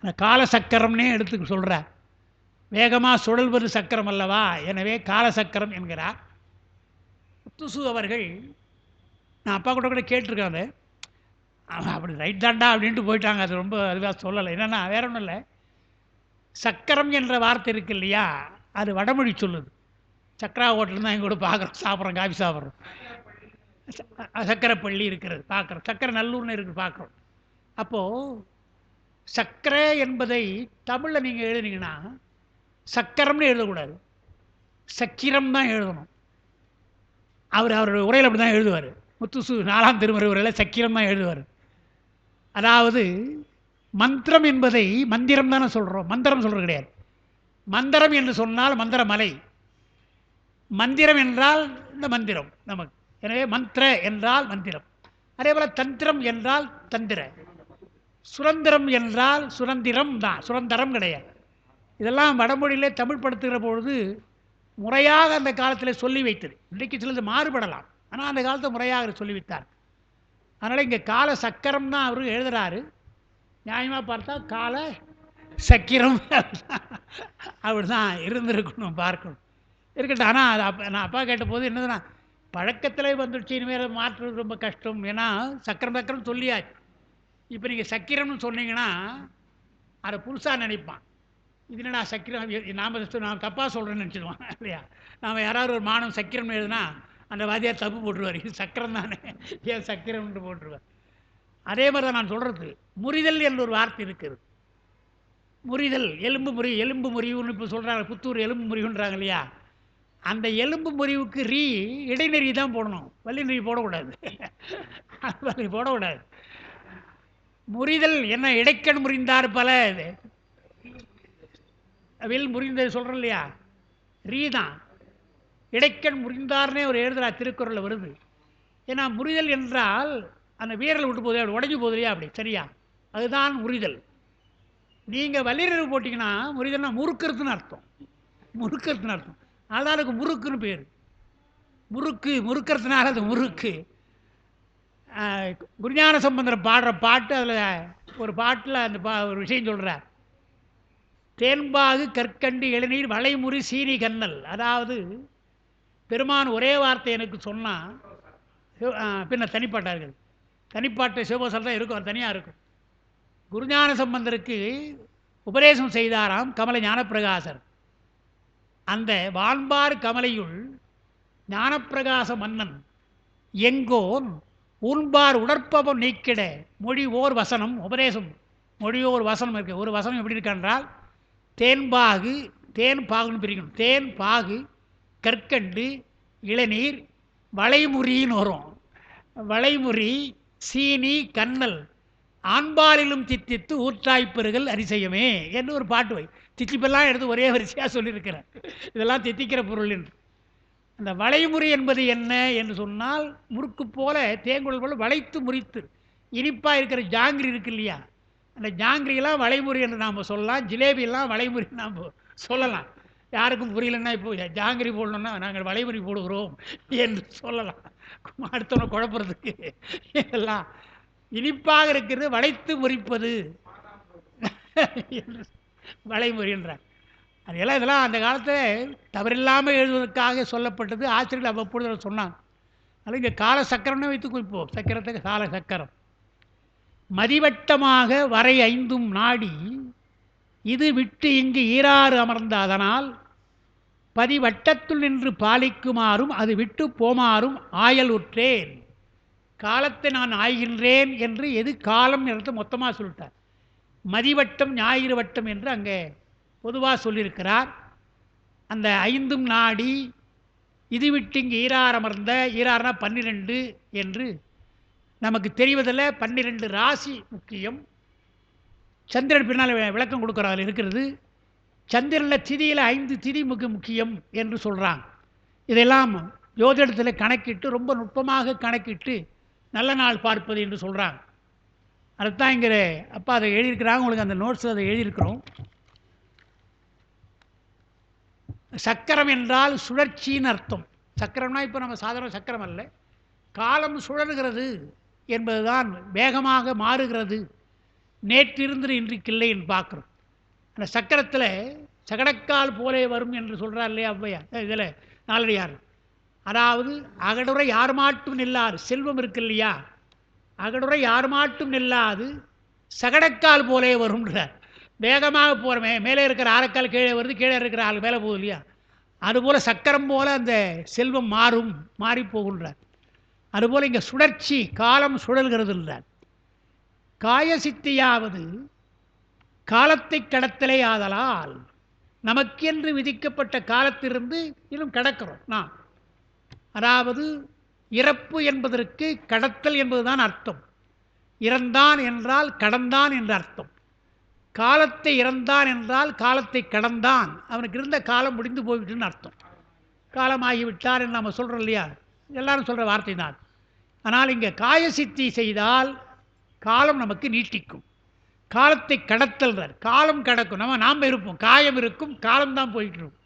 அந்த கால சக்கரம்னே எடுத்து சொல்கிறார். வேகமாக சுழல்வது சக்கரம் அல்லவா, எனவே கால சக்கரம் என்கிறார். முத்துசு அவர்கள், நான் அப்பா கூட கேட்டிருக்காங்க, அப்படி ரைட் தாண்டா அப்படின்ட்டு போயிட்டாங்க. அது ரொம்ப அதுவாக சொல்லலை. என்னென்னா வேற ஒன்றும் இல்லை, சக்கரம் என்ற வார்த்தை இருக்கு இல்லையா, அது வடமொழி சொல்லுது. சக்கரா ஹோட்டல் தான் எங்க கூட பார்க்குறோம், சாப்பிட்றோம், காஃபி சாப்பிட்றோம். சக்கரைப்பள்ளி இருக்கிறது பார்க்குறோம், சக்கரை நல்லூர்னு இருக்குது பார்க்குறோம். அப்போது சக்கரை என்பதை தமிழில் நீங்கள் எழுதுனீங்கன்னா சக்கரம்னு எழுதக்கூடாது, சக்கிரம் தான் எழுதணும். அவருடைய உரையில் அப்படி தான் எழுதுவார். முத்துசு 4ஆம் திருமுறை உரையில் சக்கிரம் தான் எழுதுவார். அதாவது மந்திரம் என்பதை மந்திரம் தானே சொல்கிறோம், மந்திரம் சொல்கிறது கிடையாது. மந்திரம் என்று சொன்னால் மந்திரமலை, மந்திரம் என்றால் இந்த மந்திரம் நமக்கு. எனவே மந்திர என்றால் மந்திரம். அதே போல் தந்திரம் என்றால் தந்திர, சுரந்திரம் என்றால் சுரந்திரம் தான், சுரந்தரம் கிடையாது. இதெல்லாம் வடமொழியிலே தமிழ் படுத்துகிற பொழுது முறையாக அந்த காலத்தில் சொல்லி வைத்தது. இன்றைக்கு சிலது மாறுபடலாம், ஆனால் அந்த காலத்தை முறையாக சொல்லி வைத்தார். அதனால் இங்கே கால சக்கரம் தான் அவரு எழுதுகிறாரு. நியாயமாக பார்த்தா கால சக்கிரம் அப்படி தான் இருந்திருக்கணும், பார்க்கணும், இருக்கட்டும். ஆனால் அது நான் அப்பா கேட்ட போது என்னதுன்னா, பழக்கத்தில் வந்துடுச்சு, இனிமேல் மாற்றுறது ரொம்ப கஷ்டம். ஏன்னா சக்கரம் சக்கரம் சொல்லியாச்சு. இப்போ நீங்கள் சக்கிரம்னு சொன்னீங்கன்னா அதை புதுசாக நினைப்பான். இது என்ன சக்கிரம், நாம் தப்பாக சொல்கிறேன்னு நினச்சிடுவான் இல்லையா. நாம் யாராவது ஒரு மாணவன் சக்கிரம் எழுதுனா அந்த வாதியார் தப்பு போட்டுருவார், இது சக்கரம் தானே, ஏன் சக்கிரம்னு போட்டுருவார். அதே மாதிரி தான் நான் சொல்கிறது, முறிதல் என்ற ஒரு வார்த்தை இருக்குது. முறிதல், எலும்பு முறிவு, எலும்பு முறிவுன்னு இப்போ சொல்கிறாங்க, புத்தூர் எலும்பு முறிவுன்றாங்க இல்லையா. அந்த எலும்பு முறிவுக்கு இடைநெறி தான் போடணும், வள்ளி நெறி போடக்கூடாது, வள்ளி போடக்கூடாது. முறிதல் என்ன, இடைக்கண் முறிந்தார் பல வில் முறிந்தது சொல்கிறோம் இல்லையா, தான் இடைக்கண் முறிந்தார்னே ஒரு எழுதுகிறார், திருக்குறளில் வருது. ஏன்னா முறிதல் என்றால் அந்த வீரல் விட்டு போதே, அப்படி உடஞ்சி போதுலையா, அப்படி சரியா, அதுதான் முறிதல். நீங்கள் வல்லிரவு போட்டிங்கன்னா முறிதல்னா முறுக்கிறதுன்னு அர்த்தம், முறுக்கிறதுன்னு அர்த்தம். அதனால் அதுக்கு முறுக்குன்னு பேர், முறுக்கு, முறுக்கிறதுனால அது முறுக்கு. குருஞான சம்பந்தர் பாடுற பாட்டு, அதில் ஒரு பாட்டில் அந்த ஒரு விஷயம் சொல்கிறார். தேன்பாகு கற்கண்டு இளநீர் வளைமுறி சீனி கண்ணல். அதாவது பெருமான் ஒரே வார்த்தை எனக்கு சொன்னால் பின்ன தனிப்பாட்டார்கள், தனிப்பாட்டு சிவபோசல் தான் இருக்கும், அது தனியாக இருக்கும். குருஞான சம்பந்தருக்கு உபதேசம் செய்தாராம் கமல ஞானப்பிரகாசர். அந்த வான்பார் கமலையுள் ஞானப்பிரகாச மன்னன் எங்கோன் ஊன்பார் உடற்பவம் நீக்கிட மொழி ஓர் வசனம் உபதேசம். மொழி ஓர் வசனம் இருக்குது. ஒரு வசனம் எப்படி இருக்கான்றால், தேன்பாகு, தேன் பாகுன்னு பிரிக்கணும், தேன் பாகு கற்கண்டு இளநீர் வளைமுறின்னு வரும், வளைமுறி சீனி கண்ணல். ஆண்பாலிலும் தித்தித்து ஊற்றாய்ப்பெறுகள் அரிசயமே என்று ஒரு பாட்டு வை. தித்திப்பெல்லாம் எடுத்து ஒரே வரிசையாக சொல்லியிருக்கிறேன். இதெல்லாம் தித்திக்கிற பொருள் என்று. அந்த வளைமுறை என்பது என்ன என்று சொன்னால், முறுக்கு போல தேங்குழல் போல வளைத்து முறித்து இனிப்பாக இருக்கிற ஜாங்கிரி இருக்கு இல்லையா, அந்த ஜாங்கிரியெல்லாம் வளைமுறை என்று நாம் சொல்லலாம். ஜிலேபியெல்லாம் வளைமுறை நாம் சொல்லலாம். யாருக்கும் புரியலன்னா இப்போ ஜாங்கிரி போடணுன்னா நாங்கள் வளைமுறை போடுகிறோம் என்று சொல்லலாம். அடுத்தவனை குழப்பறதுக்கு. எல்லாம் இனிப்பாக இருக்கிறது வளைத்து முறிப்பது வளைமுறை என்றார். அதெல்லாம் இதெல்லாம் அந்த காலத்தில் தவறில்லாமல் எழுதுவதற்காக சொல்லப்பட்டது. ஆசிரியர்கள் அவ்வப்பொழுது சொன்னாங்க. அது இங்கே கால சக்கரம்னு வைத்து குறிப்போம். சக்கரத்துக்கு கால சக்கரம். மதிவட்டமாக வரை ஐந்தும் நாடி இது விட்டு இங்கு ஈராறு அமர்ந்த அதனால் பதிவட்டத்துள் நின்று பாலிக்குமாறும் அது விட்டு போமாறும் ஆயல் உற்றேன். காலத்தை நான் ஆய்கின்றேன் என்று எது காலம் என்று மொத்தமாக சொல்லிட்டார். மதிவட்டம் ஞாயிறு வட்டம் என்று அங்கே பொதுவாக சொல்லியிருக்கிறார். அந்த ஐந்தும் நாடி இது விட்டு இங்கு ஈராறு அமர்ந்த, ஈராறுனா 12 என்று நமக்கு தெரிவதில் 12 ராசி முக்கியம். சந்திரன் பின்னால் விளக்கம் கொடுக்குறாங்க இருக்கிறது. சந்திரனில் திதியில் 5 திதி முக்கியம் என்று சொல்கிறாங்க. இதெல்லாம் ஜோதிடத்தில் கணக்கிட்டு ரொம்ப நுட்பமாக கணக்கிட்டு நல்ல நாள் பார்ப்பது என்று சொல்கிறாங்க. அதுதான் இங்கே அப்பா அதை எழுதியிருக்கிறாங்க. உங்களுக்கு அந்த நோட்ஸில் அதை எழுதியிருக்கிறோம். சக்கரம் என்றால் சுழற்சின்னு அர்த்தம். சக்கரம்னா இப்போ நம்ம சாதாரண சக்கரம் அல்ல, காலம் சுழல்கிறது என்பதுதான், வேகமாக மாறுகிறது, நேற்றிருந்து இன்றைக்கில்லை என்று பார்க்குறோம். அந்த சக்கரத்தில் சகடக்கால் போலே வரும் என்று சொல்கிறார் இல்லையா ஔவையார். இதில் நாலடியார். அதாவது அகடுரை யார் மாட்டும் நில்லாது, செல்வம் இருக்கு இல்லையா, அகடுரை யார் மாட்டும் நில்லாது சகடக்கால் போலே வரும்ன்றார். வேகமாக போகிறமே, மேலே இருக்கிற ஆரக்கால் கீழே வருது, கீழே இருக்கிற ஆள் மேலே போகுது இல்லையா, அதுபோல் சக்கரம் போல் அந்த செல்வம் மாறி போகின்றார். அதுபோல் இங்கே சுழற்சி, காலம் சுழல்கிறதுன்றார். காயசித்தியாவது காலத்தை கடத்தலே ஆதலால், நமக்கென்று விதிக்கப்பட்ட காலத்திலிருந்து இன்னும் கடக்கிறோம் நாம். அதாவது இறப்பு என்பதற்கு கடத்தல் என்பதுதான் அர்த்தம். இறந்தான் என்றால் கடந்தான் என்ற அர்த்தம். காலத்தை இறந்தான் என்றால் காலத்தை கடந்தான், அவனுக்கு இருந்த காலம் முடிந்து போய்விட்டுன்னு அர்த்தம். காலமாகிவிட்டார் என்று நம்ம சொல்கிறோம் இல்லையா, எல்லாரும் சொல்கிற வார்த்தை தான். ஆனால் இங்கே காயசித்தி செய்தால் காலம் நமக்கு நீட்டிக்கும். காலத்தை கடத்தல்றார். காலம் கடக்கும், நாம் இருப்போம், காயம் இருக்கும், காலம்தான் போயிட்டு இருக்கும்.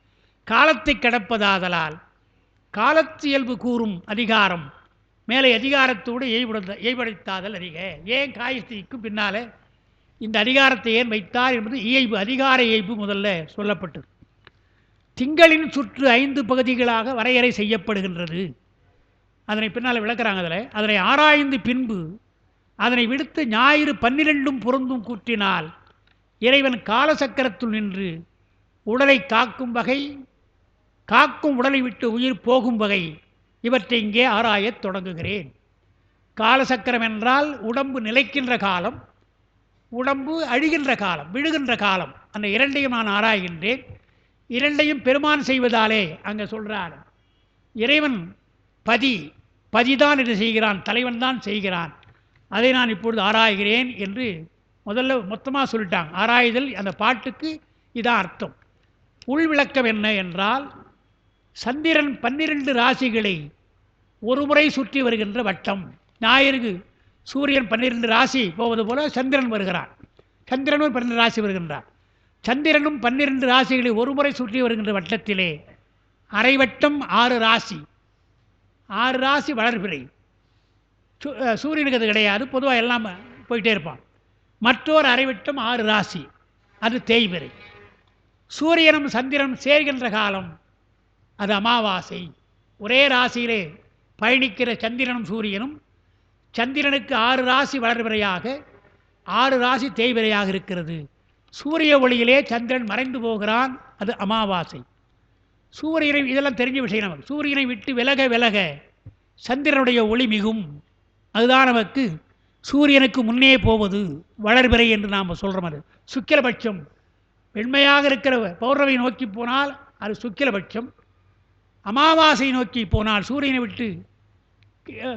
காலத்தை கடப்பதாதலால் காலத்து இயல்பு கூறும் அதிகாரம் மேலே அதிகாரத்தோடு எய்படைத்தாதல் அறிக. ஏன் காயஸ்திக்கும் பின்னால் இந்த அதிகாரத்தை ஏன் வைத்தார் என்பது இயல்பு, அதிகார இயல்பு முதல்ல சொல்லப்பட்டது. திங்களின் சுற்று 5 பகுதிகளாக வரையறை செய்யப்படுகின்றது. அதனை பின்னால் விளக்குறாங்க. அதனை ஆராய்ந்து பின்பு அதனை விடுத்து ஞாயிறு 12 பொருந்தும் கூற்றினால் இறைவன் காலசக்கரத்துள் நின்று உடலை காக்கும் வகை, காக்கும் உடலை விட்டு உயிர் போகும் வகை, இவற்றை இங்கே ஆராயத் தொடங்குகிறேன். காலசக்கரம் என்றால் உடம்பு நிலைக்கின்ற காலம், உடம்பு அழிகின்ற காலம், விழுகின்ற காலம். அந்த இரண்டையும் நான் ஆராய்கின்றேன். இரண்டையும் பெருமான் செய்வதாலே அங்கே சொல்கிறார், இறைவன் பதிதான் இது செய்கிறான், தலைவன் தான் செய்கிறான், அதை நான் இப்பொழுது ஆராய்கிறேன் என்று முதல்ல மொத்தமாக சொல்லிட்டாங்க. ஆராய்தல் அந்த பாட்டுக்கு இதான் அர்த்தம். உள் விளக்கம் என்ன என்றால், சந்திரன் 12 ராசிகளை ஒரு முறை சுற்றி வருகின்ற வட்டம். ஞாயிறு சூரியன் 12 ராசி போவது போல சந்திரன் வருகிறான். சந்திரனும் 12 ராசி வருகின்றார். சந்திரனும் 12 ராசிகளை ஒரு முறை சுற்றி வருகின்ற வட்டத்திலே அரைவட்டம் 6 ராசி. 6 ராசி வளர்பிறை. சூரியனுக்கு அது கிடையாது, பொதுவாக எல்லாம் போயிட்டே இருப்பான். மற்றொரு அரைவட்டம் 6 ராசி, அது தேய்பிறை. சூரியனும் சந்திரனும் சேர்கின்ற காலம் அது அமாவாசை. ஒரே ராசியிலே பயணிக்கிற சந்திரனும் சூரியனும், சந்திரனுக்கு 6 ராசி வளர்பிறையாக 6 ராசி தேய்பிறையாக இருக்கிறது. சூரிய ஒளியிலே சந்திரன் மறைந்து போகிறான், அது அமாவாசை. சூரியனை, இதெல்லாம் தெரிஞ்ச விஷயம் நமக்கு. சூரியனை விட்டு விலக விலக சந்திரனுடைய ஒளி மிகும், அதுதான் நமக்கு சூரியனுக்கு முன்னே போவது வளர்பிறை என்று நாம் சொல்கிறோம். அது சுக்கிலபட்சம். வெண்மையாக இருக்கிற பௌர்ணமி நோக்கி போனால் அது சுக்கிலபட்சம். அமாவாசை நோக்கி போனால், சூரியனை விட்டு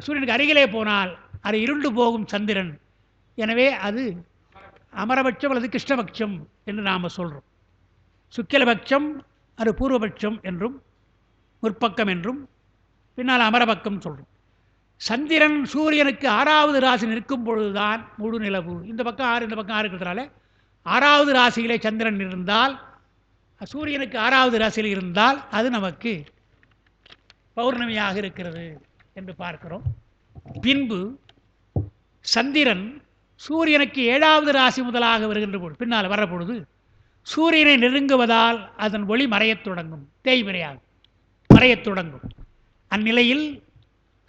சூரியனுக்கு அருகிலே போனால் அது இருண்டு போகும் சந்திரன், எனவே அது அமரபட்சம் அல்லது கிருஷ்ணபட்சம் என்று நாம் சொல்கிறோம். சுக்கிலபட்சம் அது பூர்வபட்சம் என்றும் முற்பக்கம் என்றும் பின்னால் அமரபக்கம் சொல்கிறோம். சந்திரன் சூரியனுக்கு 6வது ராசி நிற்கும் பொழுதுதான் முழு நிலவு. இந்த பக்கம் 6 இந்த பக்கம் 6 இருக்கிறதுனால 6வது ராசியிலே சந்திரன் இருந்தால், சூரியனுக்கு 6வது ராசியில் இருந்தால் அது நமக்கு பௌர்ணமியாக இருக்கிறது என்று பார்க்கிறோம். பின்பு சந்திரன் சூரியனுக்கு 7வது ராசி முதலாக வருகின்ற பொழுது, பின்னால் வர்ற பொழுது சூரியனை நெருங்குவதால் அதன் ஒளி மறையத் தொடங்கும், தேய்விரையாக மறையத் தொடங்கும். அந்நிலையில்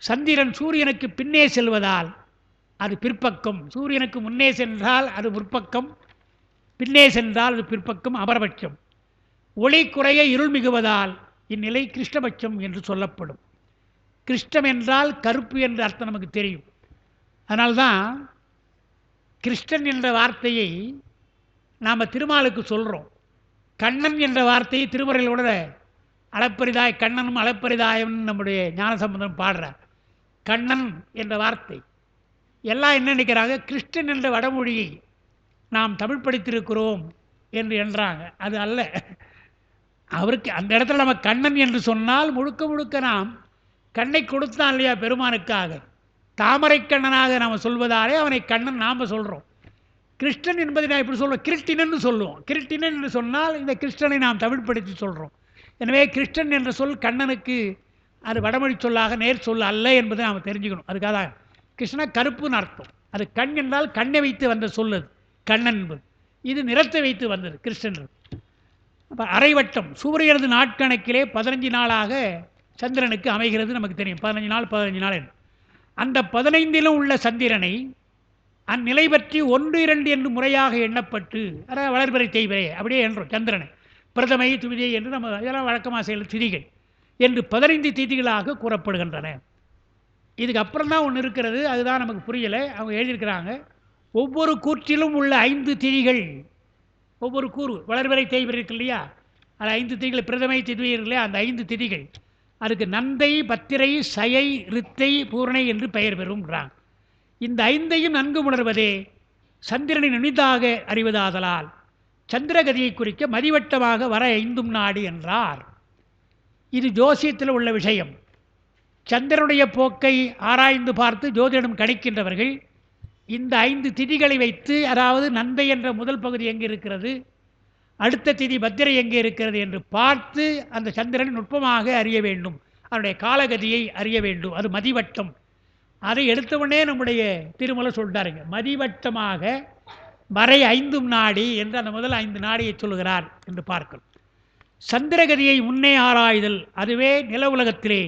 சந்திரன் சூரியனுக்கு பின்னே செல்வதால் அது பிற்பக்கம், சூரியனுக்கு முன்னே சென்றால் அது முற்பக்கம், பின்னே சென்றால் அது பிற்பக்கம், அபரபட்சம். ஒளி குறைய இருள் மிகுவதால் இந்நிலை கிருஷ்ணபட்சம் என்று சொல்லப்படும். கிருஷ்ணம் என்றால் கருப்பு என்ற அர்த்தம் நமக்கு தெரியும். அதனால்தான் கிருஷ்ணன் என்ற வார்த்தையை நாம் திருமாலுக்கு சொல்கிறோம். கண்ணன் என்ற வார்த்தையை திருமுறைகளோட அளப்பரிதாய், கண்ணனும் அளப்பரிதாயம் நம்முடைய ஞானசம்பந்தம் பாடுறார். கண்ணன் என்ற வார்த்தை எல்லாம் என்ன நினைக்கிறாங்க, கிருஷ்ணன் என்ற வடமொழியை நாம் தமிழ் படித்திருக்கிறோம் என்று என்றாங்க. அது அல்ல. அவருக்கு அந்த இடத்துல நம்ம கண்ணன் என்று சொன்னால் முழுக்க முழுக்க நாம் கண்ணை கொடுத்தான் இல்லையா பெருமானுக்காக, தாமரை கண்ணனாக நாம் சொல்வதாலே அவனை கண்ணன் நாம் சொல்கிறோம். கிருஷ்ணன் என்பதை நான் இப்படி சொல்லுவோம், கிருட்டினன்னு சொல்லுவோம். கிருட்டினன் என்று சொன்னால் இந்த கிருஷ்ணனை நாம் தமிழ் படித்து சொல்கிறோம். எனவே கிருஷ்ணன் என்ற சொல் கண்ணனுக்கு அது வடமொழி சொல்லாக நேர் சொல் அல்ல என்பதை நாம் தெரிஞ்சுக்கணும். அதுக்காக கிருஷ்ண கருப்புன்னு அர்த்தம். அது கண் என்றால் கண்ணை வைத்து வந்த சொல்லது கண்ணன் என்பது. இது நிறத்தை வைத்து வந்தது கிருஷ்ணன். அப்போ அரைவட்டம் சூரியனது நாட்கணக்கிலே 15 நாளாக சந்திரனுக்கு அமைகிறது நமக்கு தெரியும். 15 நாள் 15 நாள் என்று. அந்த 15லும் உள்ள சந்திரனை அந்நிலை பற்றி 1, 2 என்று முறையாக எண்ணப்பட்டு, அதாவது வளர்பிறை தேய்பிறை அப்படியே என்றோம். சந்திரனை பிரதமை துவிதை என்று நம்ம இதெல்லாம் வழக்கமாக செய்யல திதிகள் என்று 15 திதிகளாக கூறப்படுகின்றன. இதுக்கு அப்புறம் தான் ஒன்று இருக்கிறது, அதுதான் நமக்கு புரியலை. அவங்க எழுதியிருக்கிறாங்க, ஒவ்வொரு கூற்றிலும் உள்ள 5 திதிகள், ஒவ்வொரு கூறு வளர்பிறை தேய்பிறை இருக்கு இல்லையா, அது 5 திதிகள், பிரதமை திதி இருக்கு இல்லையா, அந்த 5 திதிகள் அதுக்கு நந்தை, பத்திரை, சயை, ரித்தை, பூரணை என்று பெயர் பெறும்ன்றாங்க. இந்த 5ஐயும் நன்கு உணர்வதே சந்திரனை நுனிதாக அறிவதாதலால் சந்திரகதியை குறிக்க மதிவட்டமாக வர 5 நாடி என்றார். இது ஜோசியத்தில் உள்ள விஷயம். சந்திரனுடைய போக்கை ஆராய்ந்து பார்த்து ஜோதிடம் கணிக்கின்றவர்கள் இந்த 5 திதிகளை வைத்து, அதாவது நந்தை என்ற முதல் பகுதி எங்கே இருக்கிறது, அடுத்த திதி பத்திரை எங்கே இருக்கிறது என்று பார்த்து அந்த சந்திரனை நுட்பமாக அறிய வேண்டும், அதனுடைய காலகதியை அறிய வேண்டும். அது மதிவட்டம். அதை எடுத்தவுடனே நம்முடைய திருமலை சொல்லிட்டாருங்க, மதிவட்டமாக வரை 5 நாடி என்று அந்த முதல் 5 நாடியை சொல்லுகிறார் என்று பார்க்கணும். சந்திரகதியை முன்னே ஆராய்தல், அதுவே நில உலகத்திலே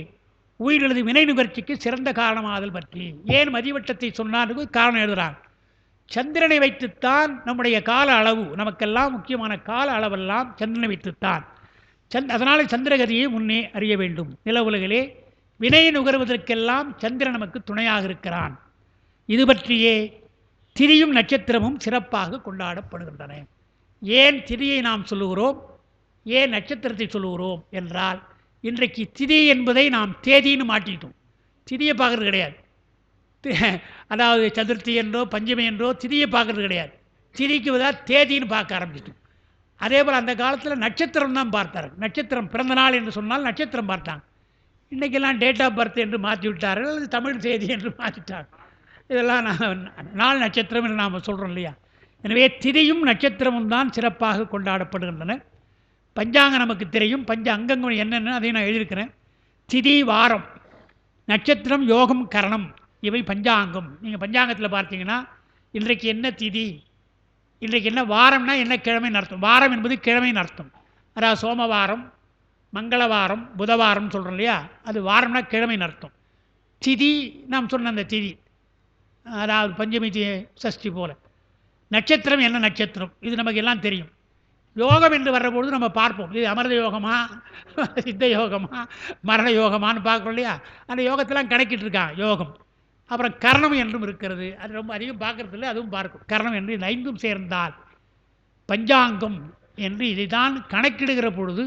உயிரிழது வினை நுகர்ச்சிக்கு சிறந்த காரணமாதல் பற்றி. ஏன் மதிவட்டத்தை சொன்னாருக்கு காரணம் எழுதுகிறாங்க. சந்திரனை வைத்துத்தான் நம்முடைய கால அளவு, நமக்கெல்லாம் முக்கியமான கால அளவெல்லாம் சந்திரனை வைத்துத்தான். அதனால் சந்திரகதியை முன்னே அறிய வேண்டும். நில உலகிலே வினை நுகர்வதற்கெல்லாம் சந்திரன் நமக்கு துணையாக இருக்கிறான். இது பற்றியே திதியும் நட்சத்திரமும் சிறப்பாக கொண்டாடப்படுகின்றன. ஏன் திதியை நாம் சொல்லுகிறோம், ஏன் நட்சத்திரத்தை சொல்லுகிறோம் என்றால், இன்றைக்கு திதி என்பதை நாம் தேதின்னு மாட்டிட்டோம். திதியை பார்க்குறது கிடையாது. அதாவது சதுர்த்தி என்றோ பஞ்சமி என்றோ திதியை பார்க்குறது கிடையாது. திதிக்கு பதிலாக தேதின்னு பார்க்க ஆரம்பிச்சிட்டோம். அதே போல் அந்த காலத்தில் நட்சத்திரம் தான் பார்த்தார். நட்சத்திரம் பிறந்த நாள் என்று சொன்னால் நட்சத்திரம் பார்த்தாங்க. இன்றைக்கெல்லாம் டேட் ஆஃப் பர்த் என்று மாற்றி விட்டார்கள், அல்லது தமிழ் தேதி என்று மாற்றிட்டாங்க. இதெல்லாம் நாள் நட்சத்திரம் என்று நாம் சொல்கிறோம் இல்லையா. எனவே திதியும் நட்சத்திரமும் தான் சிறப்பாக கொண்டாடப்படுகின்றன. பஞ்சாங்கம் நமக்கு தெரியும். பஞ்ச அங்கங்கள் என்னென்னு அதையும் நான் எழுதியிருக்கிறேன். திதி வாரம், நட்சத்திரம் யோகம் கரணம், இவை பஞ்சாங்கம். நீங்கள் பஞ்சாங்கத்தில் பார்த்தீங்கன்னா இன்றைக்கு என்ன திதி, இன்றைக்கு என்ன வாரம்னா என்ன கிழமைன்னு அர்த்தம். வாரம் என்பது கிழமைன்னு அர்த்தம். அதாவது சோமவாரம், மங்களவாரம், புதவாரம் சொல்கிறோம் இல்லையா, அது வாரம்னா கிழமைன்னு அர்த்தம். திதி நாம் சொன்ன அந்த திதி, அதாவது பஞ்சமி சஷ்டி போல். நட்சத்திரம் என்ன நட்சத்திரம், இது நமக்கு எல்லாம் தெரியும். யோகம் என்று வர்றபொழுது நம்ம பார்ப்போம், இது அமிர்த யோகமா, சித்த யோகமா, மரண யோகமானு பார்க்குறோம் இல்லையா. அந்த யோகத்தெல்லாம் கணக்கிட்டு இருக்காங்க யோகம். அப்புறம் கரணம் என்றும் இருக்கிறது, அது ரொம்ப அதிகம் பார்க்கறது இல்லை, அதுவும் பார்க்கும். கரணம் என்று இந்த 5ம் சேர்ந்தால் பஞ்சாங்கம் என்று இதை தான் கணக்கிடுகிற பொழுது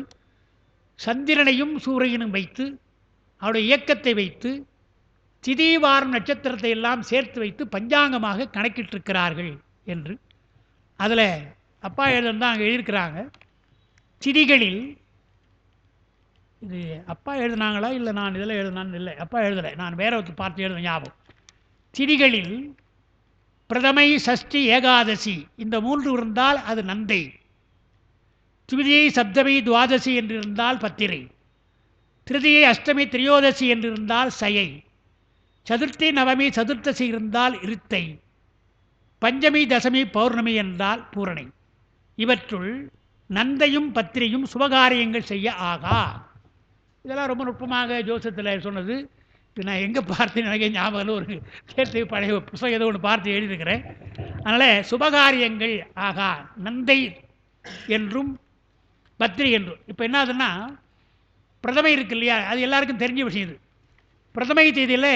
சந்திரனையும் சூரியனும் வைத்து அவருடைய இயக்கத்தை வைத்து திதி வாரம் நட்சத்திரத்தை எல்லாம் சேர்த்து வைத்து பஞ்சாங்கமாக கணக்கிட்டிருக்கிறார்கள் என்று அதில் அப்பா எழுதுன்னு அங்கே எழுதியிருக்கிறாங்க. திதிகளில் இது அப்பா எழுதுனாங்களா இல்லை நான் இதில் எழுதுனான்னு இல்லை, அப்பா எழுதலை, நான் வேற ஒரு பார்த்து எழுத ஞாபகம். திதிகளில் பிரதமை சஷ்டி ஏகாதசி இந்த 3 இருந்தால் அது நந்தை, துவிதியை சப்தமி துவாதசி என்று இருந்தால் பத்திரை, திருதியை அஷ்டமி திரியோதசி என்று இருந்தால் சயை, சதுர்த்தி நவமி சதுர்த்தசி இருந்தால் இருத்தை, பஞ்சமி தசமி பௌர்ணமி என்றால் பூரணை. இவற்றுள் நந்தையும் பத்திரையும் சுபகாரியங்கள் செய்ய ஆகா. இதெல்லாம் ரொம்ப நுட்பமாக ஜோசத்தில் சொன்னது. இது நான் எங்கே பார்த்தேன்னு எனக்கு ஞாபகம் ஒரு சேர்த்து பழைய புத்தகம் ஏதோ ஒன்று பார்த்து எழுதியிருக்கிறேன். அதனால் சுபகாரியங்கள் ஆகா நந்தை என்றும் பத்திரை என்றும். இப்போ என்ன ஆகுதுன்னா பிரதமை இருக்கு இல்லையா, அது எல்லாருக்கும் தெரிஞ்ச விஷயம். இது பிரதமை தேதியில்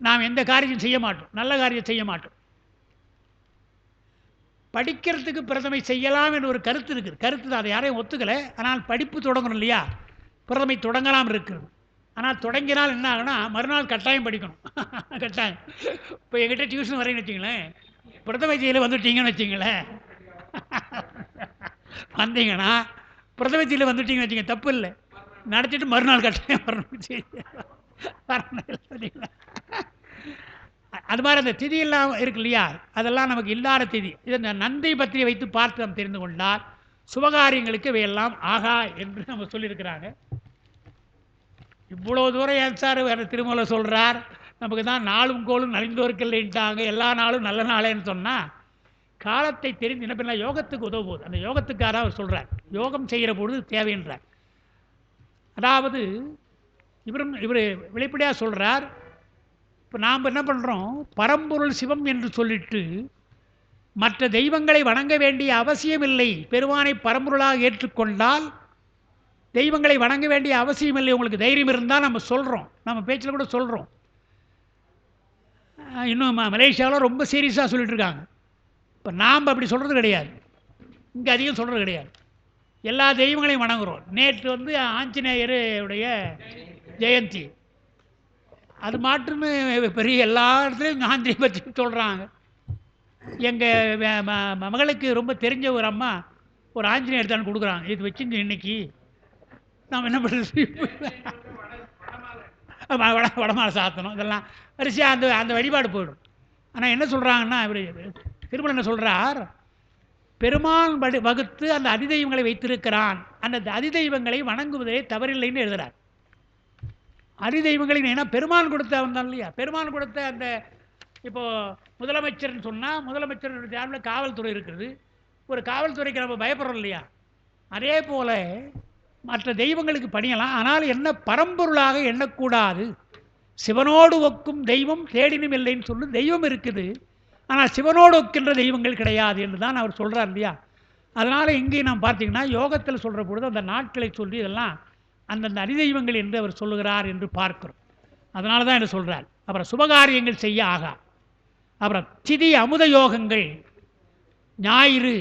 நாம் எந்த காரியம் செய்ய மாட்டோம், நல்ல காரியம் செய்ய மாட்டோம். படிக்கிறதுக்கு பிரதமை செய்யலாம் என்று ஒரு கருத்து இருக்குது. கருத்து தான், அதை யாரையும் ஒத்துக்கலை. ஆனால் படிப்பு தொடங்கணும் இல்லையா, பிரதமை தொடங்கலாம் இருக்குது. ஆனால் தொடங்கினால் என்ன ஆகுனா மறுநாள் கட்டாயம் படிக்கணும். கட்டாயம். இப்போ எங்கிட்ட டியூஷன் வரைன்னு வச்சிங்களேன், பிரதமை தேதியில் வந்துட்டீங்கன்னு வச்சிங்களேன், வந்தீங்கன்னா பிரதமை தேதியில் வந்துட்டீங்கன்னு வச்சிங்க, தப்பு இல்லை, நடத்திட்டு மறுநாள் கட்டாயம் வரணும். அது மாதிரி அந்த திதியெல்லாம் இருக்கு இல்லையா, அதெல்லாம் நமக்கு இல்லாத திதி. இதை இந்த நந்தை பத்திரியை வைத்து பார்த்து நாம் தெரிந்து கொண்டால் சுபகாரியங்களுக்கு இவையெல்லாம் ஆகா என்று நம்ம சொல்லியிருக்கிறாங்க. இவ்வளோ தூரம் ஏன் சார் திருமூல சொல்கிறார், நமக்கு தான் நாளும் கோளும் நலிந்தோருக்கு இல்லைன்ட்டாங்க, எல்லா நாளும் நல்ல நாளேன்னு சொன்னால் காலத்தை தெரிந்து என்ன பண்ணலாம், யோகத்துக்கு உதவுவது. அந்த யோகத்துக்காக அவர் சொல்கிறார், யோகம் செய்கிற பொழுது தேவைன்றார். அதாவது இவர் வெளிப்படையாக சொல்கிறார். இப்போ நாம் என்ன பண்ணுறோம், பரம்பொருள் சிவம் என்று சொல்லிட்டு மற்ற தெய்வங்களை வணங்க வேண்டிய அவசியமில்லை, பெருமானை பரம்பொருளாக ஏற்றுக்கொண்டால் தெய்வங்களை வணங்க வேண்டிய அவசியமில்லை, உங்களுக்கு தைரியம் இருந்தால் நம்ம சொல்கிறோம், நம்ம பேச்சில் கூட சொல்கிறோம். இன்னும் மலேசியாவில் ரொம்ப சீரியஸாக சொல்லிட்டு இருக்காங்க. இப்போ நாம் அப்படி சொல்கிறது கிடையாது, இங்கே அதிகம் சொல்கிறது கிடையாது. எல்லா தெய்வங்களையும் வணங்குகிறோம். நேற்று ஆஞ்சநேயருடைய ஜெயந்தி, அது மாட்டுன்னு பெரிய எல்லா இடத்துலையும் ஆஞ்சநேய பற்றி சொல்கிறாங்க. எங்கள் மகளுக்கு ரொம்ப தெரிஞ்ச ஒரு அம்மா ஒரு ஆஞ்சநேயர் தான் கொடுக்குறாங்க, இது வச்சுங்க இன்னைக்கு நாம் என்ன பண்ணுறது, வடமாலை சாத்தணும், இதெல்லாம் வரிசையாக அந்த வழிபாடு போயிடும். ஆனால் என்ன சொல்கிறாங்கன்னா இவர் திருமணம் என்ன சொல்கிறார், பெருமான் வகுத்து அந்த அதிதெய்வங்களை வைத்திருக்கிறான், அந்த அதிதெய்வங்களை வணங்குவதே தவறில்லைன்னு எழுதுகிறார். அதிதெய்வங்களை ஏன்னா பெருமான் கொடுத்த வந்தான் இல்லையா, பெருமான் கொடுத்த அந்த இப்போது முதலமைச்சர்னு சொன்னால் முதலமைச்சருடைய தேவையில் காவல்துறை இருக்குது, ஒரு காவல்துறைக்கு நம்ம பயப்படுறோம் இல்லையா, அதே போல் மற்ற தெய்வங்களுக்கு பணியலாம். ஆனால் என்ன பரம்பொருளாக எண்ணக்கூடாது. சிவனோடு ஒக்கும் தெய்வம் தேடினும் இல்லைன்னு சொல்லி தெய்வம் இருக்குது, ஆனால் சிவனோடு ஒக்கின்ற தெய்வங்கள் கிடையாது என்று தான் அவர் சொல்கிறார் இல்லையா. அதனால் இங்கேயும் நாம் பார்த்தீங்கன்னா யோகத்தில் சொல்கிற பொழுது அந்த நாட்களை சொல்லி இதெல்லாம் அந்தந்த அதிதெய்வங்கள் என்று அவர் சொல்லுகிறார் என்று பார்க்கிறோம். அதனால தான் என்று சொல்கிறார். அப்புறம் சுபகாரியங்கள் செய்ய ஆகா. அப்புறம் திதி அமுத யோகங்கள், ஞாயிறு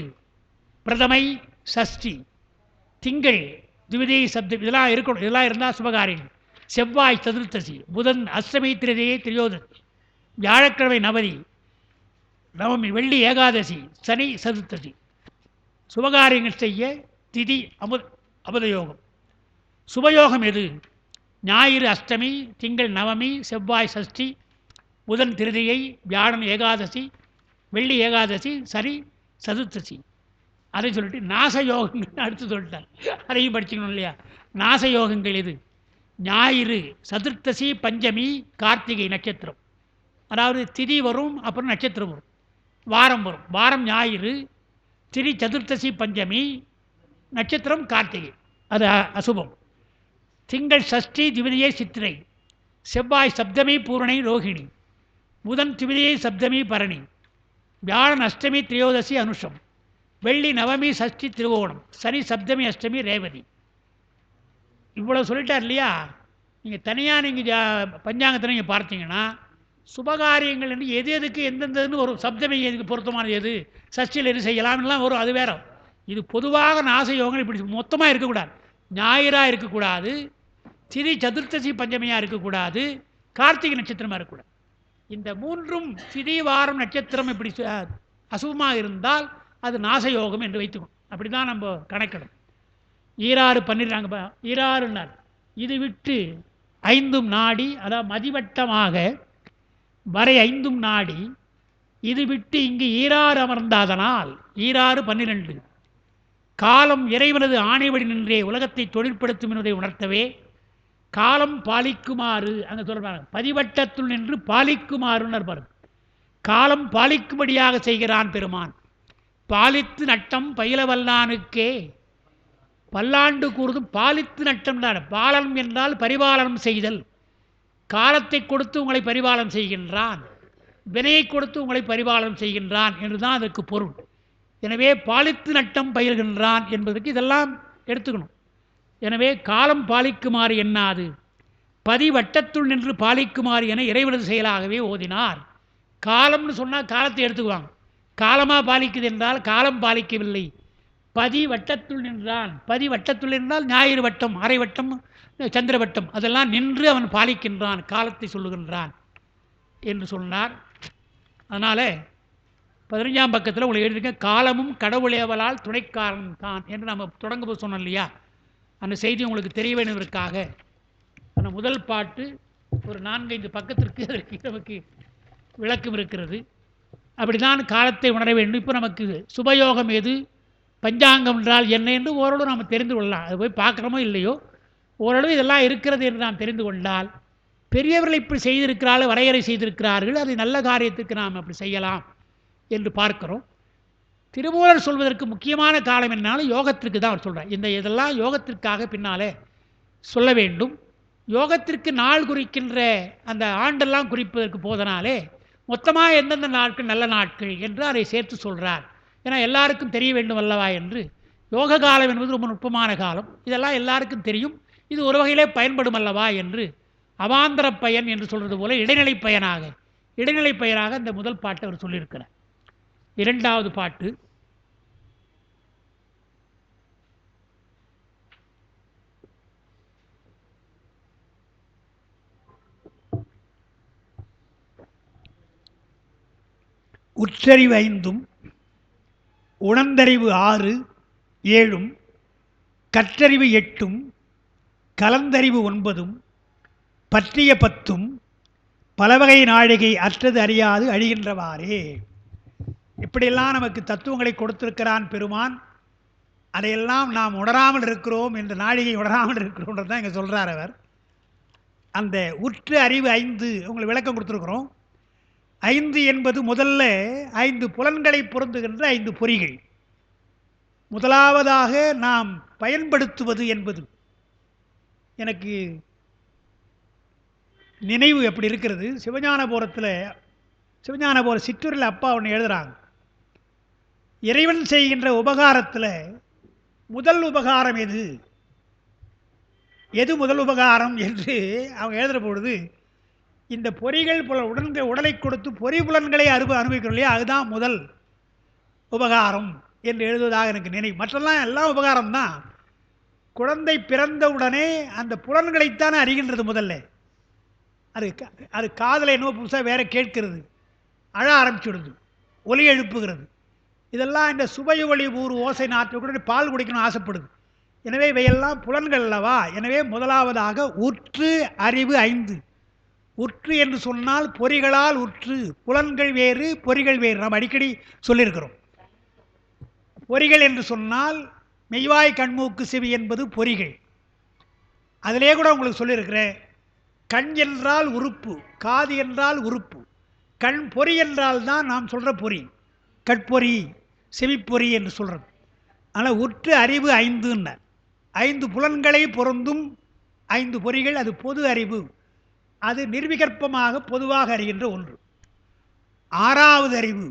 பிரதமை சஷ்டி திங்கள் துவிதியை சப்தம் இதெல்லாம் இருக்கணும், இதெல்லாம் இருந்தால் சுபகாரியங்கள். செவ்வாய் சதுர்த்தசி, புதன் அஷ்டமி திரிதியை திரியோதசி, வியாழக்கிழமை நவதி, நவமி வெள்ளி ஏகாதசி, சனி சதுர்த்தசி. சுபகாரியங்கள் செய்ய திதி அமுத யோகம். சுபயோகம் எது, ஞாயிறு அஷ்டமி, திங்கள் நவமி, செவ்வாய் சஷ்டி, புதன் திருதியை, வியாழன் ஏகாதசி, வெள்ளி ஏகாதசி, சனி சதுர்த்தசி. அதை சொல்லிட்டு நாசயோகங்கள் அடுத்து சொல்லிட்டார், அதையும் படிச்சுக்கணும் இல்லையா. நாசயோகங்கள் எது, ஞாயிறு சதுர்த்தசி பஞ்சமி கார்த்திகை நட்சத்திரம், அதாவது திதி வரும் அப்புறம் நட்சத்திரம் வரும், வாரம் வரும், வாரம் ஞாயிறு, திதி சதுர்த்தசி பஞ்சமி, நட்சத்திரம் கார்த்திகை, அது அசுபம். திங்கள் சஷ்டி திவிதியை சித்திரை, செவ்வாய் சப்தமி பூரணை ரோஹிணி, புதன் திவிதியை சப்தமி பரணி, வியாழன் அஷ்டமி திரியோதசி அனுஷம், வெள்ளி நவமி சஷ்டி திருவோணம், சனி சப்தமி அஷ்டமி ரேவதி. இவ்வளோ சொல்லிட்டார் இல்லையா. நீங்கள் தனியாக நீங்கள் பஞ்சாங்கத்தில் நீங்கள் பார்த்தீங்கன்னா சுபகாரியங்கள் என்று எது எதுக்கு எந்தெந்ததுன்னு ஒரு சப்தமி எதுக்கு பொருத்தமானது, எது சஷ்டியில் எது செய்யலாம்லாம் வரும், அது வேறு. இது பொதுவாக நாசயோகங்கள் இப்படி மொத்தமாக இருக்கக்கூடாது. ஞாயிறாக இருக்கக்கூடாது, திதி சதுர்த்தசி பஞ்சமியாக இருக்கக்கூடாது, கார்த்திகை நட்சத்திரமாக இருக்கக்கூடாது. இந்த மூன்றும் திதி வாரம் நட்சத்திரம் இப்படி அசுபமாக இருந்தால் அது நாசயோகம் என்று வைத்துக்கணும். அப்படி தான் நம்ம கணக்கிடும். ஈராறு பண்ணிடுறாங்க. ஈராறுன்னார் இது விட்டு ஐந்தும் நாடி, அதாவது மதிவட்டமாக வரை ஐந்தும் நாடி இது விட்டு இங்கு ஈராறு அமர்ந்தாதனால் ஈராறு 12 காலம் இறைவனது ஆணைவடி நின்றே உலகத்தை தொழிற்படுத்தும் என்பதை உணர்த்தவே காலம் பாலிக்குமாறு அங்கே சொல்கிறாங்க. பதிவட்டத்துள் நின்று பாலிக்குமாறுன்னு பாருங்க. காலம் பாலிக்கும்படியாக செய்கிறான் பெருமான். பாலித்து நட்டம் பயில வல்லானுக்கே பல்லாண்டு கூறுதும் பாலித்து நட்டம் தான். பாலனம் என்றால் பரிபாலனம் செய்தல். காலத்தை கொடுத்து உங்களை பரிபாலனம் செய்கின்றான், வினையை கொடுத்து உங்களை பரிபாலனம் செய்கின்றான் என்றுதான் அதற்கு பொருள். எனவே பாலித்து நட்டம் பயில்கின்றான் என்பதற்கு இதெல்லாம் எடுத்துக்கணும். எனவே காலம் பாலிக்குமாறு எண்ணாது பதிவட்டத்துள் நின்று பாலிக்குமாறு என இறைவனது செயலாகவே ஓதினார். காலம்னு சொன்னால் காலத்தை எடுத்துக்குவாங்க. காலமாக பாலிக்குது என்றால் காலம் பாலிக்கவில்லை. பதிவட்டத்துள் நின்றான். பதிவட்டத்துள் என்றால் ஞாயிறு வட்டம், அரை வட்டம், சந்திர வட்டம், அதெல்லாம் நின்று அவன் பாலிக்கின்றான், காலத்தை சொல்லுகின்றான் என்று சொன்னார். அதனால் 15ஆம் பக்கத்தில் உங்களை எழுதியிருக்க காலமும் கடவுளேவலால் துணைக்காரன் தான் என்று நம்ம தொடங்கும்போது சொன்னோம் இல்லையா? அந்த செய்தி உங்களுக்கு தெரிய வேண்டுவதற்காக அந்த முதல் பாட்டு ஒரு 4-5 பக்கத்திற்கு அதற்கு நமக்கு விளக்கம் இருக்கிறது. அப்படிதான் காலத்தை உணர வேண்டும். இப்போ நமக்கு சுபயோகம் எது, பஞ்சாங்கம் என்றால் என்ன என்று ஓரளவு நாம் தெரிந்து கொள்ளலாம். அது போய் பார்க்குறோமோ இல்லையோ, ஓரளவு இதெல்லாம் இருக்கிறது என்று நாம் தெரிந்து கொண்டால், பெரியவர்கள் இப்படி செய்திருக்கிறார்கள், வரையறை செய்திருக்கிறார்கள், அதை நல்ல காரியத்துக்கு நாம் அப்படி செய்யலாம் என்று பார்க்கிறோம். திருமூலர் சொல்வதற்கு முக்கியமான காலம் என்னாலும் யோகத்திற்கு தான் அவர் சொல்கிறார். இதெல்லாம் யோகத்திற்காக பின்னாலே சொல்ல வேண்டும். யோகத்திற்கு நாள் குறிக்கின்ற அந்த ஆண்டெல்லாம் குறிப்பதற்கு போதனாலே மொத்தமாக எந்தெந்த நாட்கள் நல்ல நாட்கள் என்று அதை சேர்த்து சொல்கிறார். ஏன்னா எல்லாருக்கும் தெரிய வேண்டும் அல்லவா என்று. யோக காலம் என்பது ரொம்ப நுட்பமான காலம், இதெல்லாம் எல்லாருக்கும் தெரியும், இது ஒரு வகையிலே பயன்படும் அல்லவா என்று அவாந்தர பயன் என்று சொல்கிறது போல இடைநிலை பயனாக இந்த முதல் பாட்டை அவர் சொல்லியிருக்கிறார். இரண்டாவது பாட்டு உற்றறிவு 5 உணர்ந்தறிவு 6 7 கற்றறிவு 8 கலந்தறிவு 9 பற்றிய 10 பலவகை நாழிகை அற்றது அறியாது அழிகின்றவாறே. இப்படியெல்லாம் நமக்கு தத்துவங்களை கொடுத்திருக்கிறான் பெருமான். அதையெல்லாம் நாம் உணராமல் இருக்கிறோம், இந்த நாழிகை உணராமல் இருக்கிறோன்றது தான் இங்கே சொல்கிறார் அவர். அந்த உற்று அறிவு 5 உங்களுக்கு விளக்கம் கொடுத்துருக்குறோம். 5 என்பது முதல்ல 5 புலன்களை பொருந்துகின்ற 5 பொறிகள். முதலாவதாக நாம் பயன்படுத்துவது என்பது எனக்கு நினைவு எப்படி இருக்கிறது. சிவஞானபுர சிற்றூரில் அப்பா ஒன்று எழுதுகிறாங்க. இறைவன் செய்கின்ற உபகாரத்தில் முதல் உபகாரம் எது முதல் உபகாரம் என்று அவங்க எழுதுகிற பொழுது, இந்த பொறிகள் உடலை கொடுத்து பொறி புலன்களை அனுபவிக்கிறோம் இல்லையா, அதுதான் முதல் உபகாரம் என்று எழுதுவதாக எனக்கு நினைவு. மற்றெல்லாம் எல்லாம் உபகாரம்தான். குழந்தை பிறந்தவுடனே அந்த புலன்களைத்தானே அறிகின்றது முதல்ல. அது காதலை என்னவோ புதுசாக வேற கேட்கிறது, அழ ஆரம்பிச்சுடுது, ஒலி எழுப்புகிறது. இதெல்லாம் இந்த சுவை ஒளி ஊர் ஓசை நாற்று கூட பால் குடிக்கணும் ஆசைப்படுது. எனவே இவையெல்லாம் புலன்கள் அல்லவா. எனவே முதலாவதாக உற்று அறிவு 5. உற்று என்று சொன்னால் பொறிகளால் உற்று. புலன்கள் வேறு, பொறிகள் வேறு. நாம் அடிக்கடி சொல்லியிருக்கிறோம். பொறிகள் என்று சொன்னால் மெய்வாய் கண்மூக்கு செவி என்பது பொறிகள். அதிலே கூட உங்களுக்கு சொல்லியிருக்கிறேன். கண் என்றால் உறுப்பு, காது என்றால் உறுப்பு. கண் பொறி என்றால் தான் நாம் சொல்கிற பொறி, கட்பொறி, செவிப்பொறி என்று சொல்கிறது. ஆனால் உற்று அறிவு 5. 5 புலன்களை பொருந்தும் 5 பொறிகள். அது பொது அறிவு, அது நிர்விகற்பமாக பொதுவாக அறிகின்ற ஒன்று. 6வது அறிவு,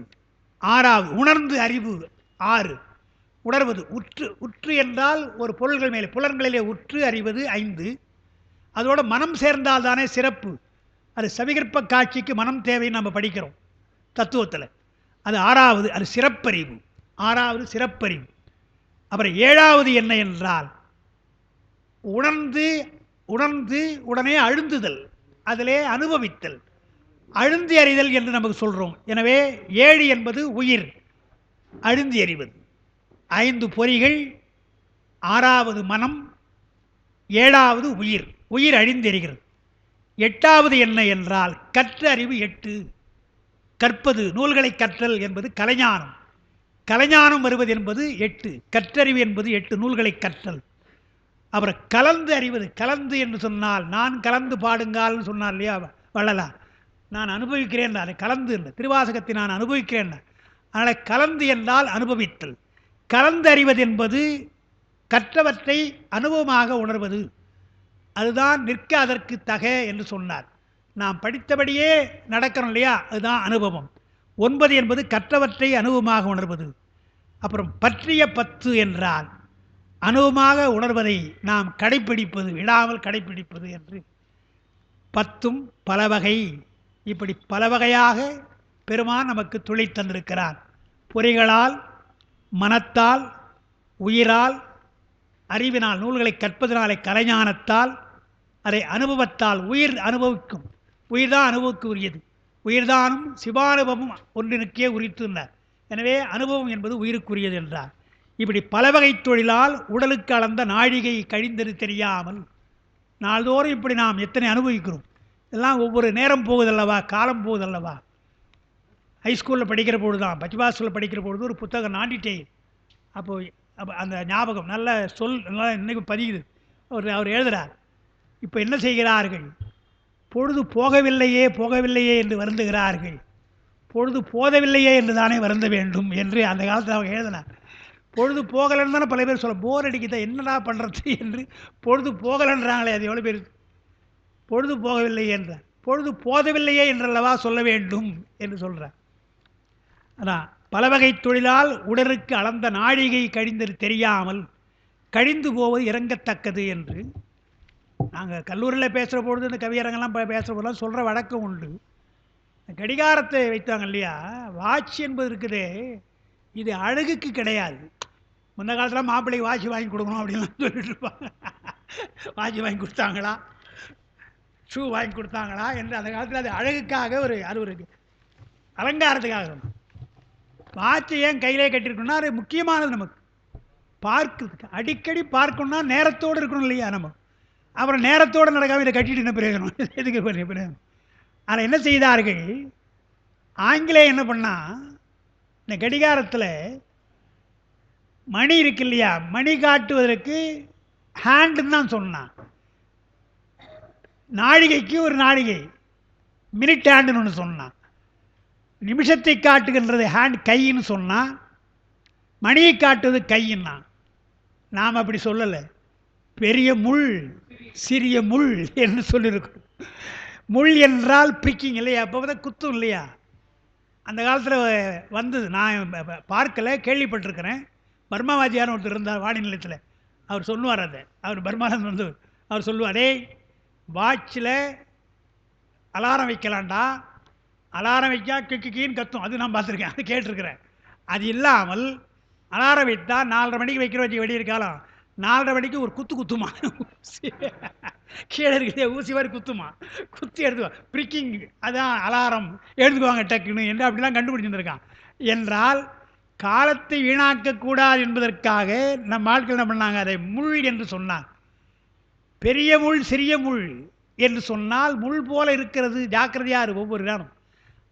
6வது உணர்ந்து அறிவு 6. உணர்வது உற்று என்றால் ஒரு பொருள்கள் மேலே புலன்களிலே உற்று அறிவது 5. அதோட மனம் சேர்ந்தால் தானே சிறப்பு. அது சவிகற்ப காட்சிக்கு மனம் தேவைன்னு நம்ம படிக்கிறோம் தத்துவத்தில். அது 6வது, அது சிறப்பறிவு. 6வது சிறப்பறிவு. அப்புறம் 7வது என்ன என்றால் உணர்ந்து உடனே அழுந்துதல். அதிலே அனுபவித்தல், அழுந்தி அறிதல் என்று நமக்கு சொல்கிறோம். எனவே 7 என்பது உயிர், அழுந்தி அறிவது. 5 பொறிகள், 6வது மனம், 7வது உயிர், உயிர் அழிந்தெறிகிறது. 8வது என்ன என்றால் கற்ற அறிவு 8. கற்பது, நூல்களை கற்றல் என்பது கலைஞானம். கலைஞானம் வருவது என்பது 8. கற்றறிவு என்பது 8 நூல்களை கற்றல். அப்புறம் கலந்து அறிவது. கலந்து என்று சொன்னால் நான் கலந்து பாடுங்கால்னு சொன்னார் இல்லையா வள்ளலார். நான் அனுபவிக்கிறேன், அதை கலந்து என்று திருவாசகத்தை நான் அனுபவிக்கிறேன். அதனால் கலந்து என்றால் அனுபவித்தல். கலந்து அறிவது என்பது கற்றவற்றை அனுபவமாக உணர்வது. அதுதான் நிற்க அதற்கு தக என்று சொன்னார். நாம் படித்தபடியே நடக்கிறோம் இல்லையா, அதுதான் அனுபவம். 9 என்பது கற்றவற்றை அனுபவமாக உணர்வது. அப்புறம் பற்றிய 10 என்றால் அனுபவமாக உணர்வதை நாம் கடைப்பிடிப்பது, விடாமல் கடைப்பிடிப்பது என்று. 10ம் பல வகை. இப்படி பல வகையாக பெருமான் நமக்கு துளை தந்திருக்கிறார். பொறிகளால், மனத்தால், உயிரால், அறிவினால், நூல்களை கற்பதனாலே கலைஞானத்தால், அதை அனுபவத்தால், உயிர் அனுபவிக்கும். உயிர்தான் அனுபவிக்க உரியது. உயிர்தானும் சிவானுபவம் ஒன்றினுக்கே உரித்துனார். எனவே அனுபவம் என்பது உயிருக்குரியது என்றார். இப்படி பல வகை தொழிலால் உடலுக்கு அளந்த நாழிகை கழிந்தது தெரியாமல். நாள்தோறும் இப்படி நாம் எத்தனை அனுபவிக்கிறோம். இதெல்லாம் ஒவ்வொரு நேரம் போகுதல்லவா, காலம் போகுதல்லவா. ஹைஸ்கூலில் படிக்கிற பொழுது தான், பச்சுபாஸில் படிக்கிற பொழுது ஒரு புத்தகம் நாண்டிட்டேன். அப்போது அந்த ஞாபகம் நல்ல சொல் நல்லா இன்னைக்கு பதியுது. அவர் எழுதுகிறார், இப்போ என்ன செய்கிறார்கள், பொழுது போகவில்லையே போகவில்லையே என்று வருந்துகிறார்கள். பொழுது போதவில்லையே என்று தானே வருந்த வேண்டும் என்று அந்த காலத்தில் அவங்க எழுதினார். பொழுது போகலைன்னு தானே பல பேர் சொல்ல, போர் அடிக்குதா என்னடா பண்ணுறது என்று. பொழுது போகலைன்றாங்களே, அது எவ்வளோ பேர். பொழுது போகவில்லையே என்றார். பொழுது போதவில்லையே என்றல்லவா சொல்ல வேண்டும் என்று சொல்கிறார். அதான் பல வகை தொழிலால் உடலுக்கு அளந்த நாழிகை கழிந்தது தெரியாமல் கழிந்து போவது இறங்கத்தக்கது என்று நாங்கள் கல்லூரியில் பேசுகிற பொழுது, இந்த கவியரங்கெல்லாம் பேசுகிற போதெல்லாம் சொல்கிற வழக்கம் உண்டு. கடிகாரத்தை வைத்தாங்க இல்லையா, வாட்ச் என்பது இருக்குதே, இது அழகுக்கு கிடையாது. முன்ன காலத்தில் மாப்பிள்ளைக்கு வாட்ச் வாங்கி கொடுக்கணும் அப்படின்லாம் சொல்லிட்டு இருப்பாங்க. வாட்ச் வாங்கி கொடுத்தாங்களா, ஷூ வாங்கி கொடுத்தாங்களா என்று அந்த காலத்தில் அது அழகுக்காக அது ஒரு அலங்காரத்துக்காக. வாட்சை ஏன் கையிலே கட்டியிருக்கணும்னா அது முக்கியமானது. நமக்கு பார்க்கிறதுக்கு அடிக்கடி பார்க்கணும்னா நேரத்தோடு இருக்கணும் இல்லையா. நம்ம அப்புறம் நேரத்தோடு நடக்காமல் இதை கட்டிட்டு என்ன பிரயோஜனம், எதுக்கு பிரயோஜனம். ஆனால் என்ன செய்தார்கள், ஆங்கிலேயம் என்ன பண்ணால், இந்த கடிகாரத்தில் மணி இருக்கு இல்லையா, மணி காட்டுவதற்கு ஹேண்டுன்னு தான் சொன்னான். நாழிகைக்கு ஒரு நாழிகை, மினிட் ஹேண்டுன்னு ஒன்று சொன்னான். நிமிஷத்தை காட்டுகின்றது ஹேண்ட், கைன்னு சொன்னால், மணியை காட்டுவது கைன்னா. நாம் அப்படி சொல்லலை. பெரிய முள் சிறிய முள் என்று சொல்லியிருக்கோம். முள் என்றால் பிரிக்கிங் இல்லையா, அப்போ தான் குத்தும் இல்லையா. அந்த காலத்தில் வந்தது, நான் பார்க்கலை, கேள்விப்பட்டிருக்கிறேன். பர்மாவாஜியார் ஒருத்தர் இருந்தார் வானி நிலையத்தில், அவர் சொல்லுவார். அதை அவர் பர்மாவில் வந்து அவர் சொல்லுவார், வாட்சில் அலாரம் வைக்கலாண்டா, அலாரம் வைக்கா கிக்கின்னு கத்தும், அது நான் பார்த்துருக்கேன், அது கேட்டிருக்கிறேன். அது இல்லாமல் அலாரம் வைத்தா 4:30 மணிக்கு வைக்கிற வச்சு வெடியிருக்காலும் 4:30 மணிக்கு ஒரு குத்துமா, கீழே இருக்கிற ஊசி மாதிரி குத்துமா, குத்தி எடுத்துவா பிரிக்கிங், அதான் அலாரம், எழுதுக்குவாங்க டக்குன்னு என்று அப்படிலாம் கண்டுபிடிச்சிருந்துருக்கான். என்றால் காலத்தை வீணாக்கக்கூடாது என்பதற்காக நம்ம ஆட்கள் என்ன பண்ணாங்க, அதை முள் என்று சொன்னாங்க. பெரிய முள் சிறிய முள் என்று சொன்னால் முள் போல இருக்கிறது, ஜாக்கிரதையாக ஒவ்வொரு நேரம்.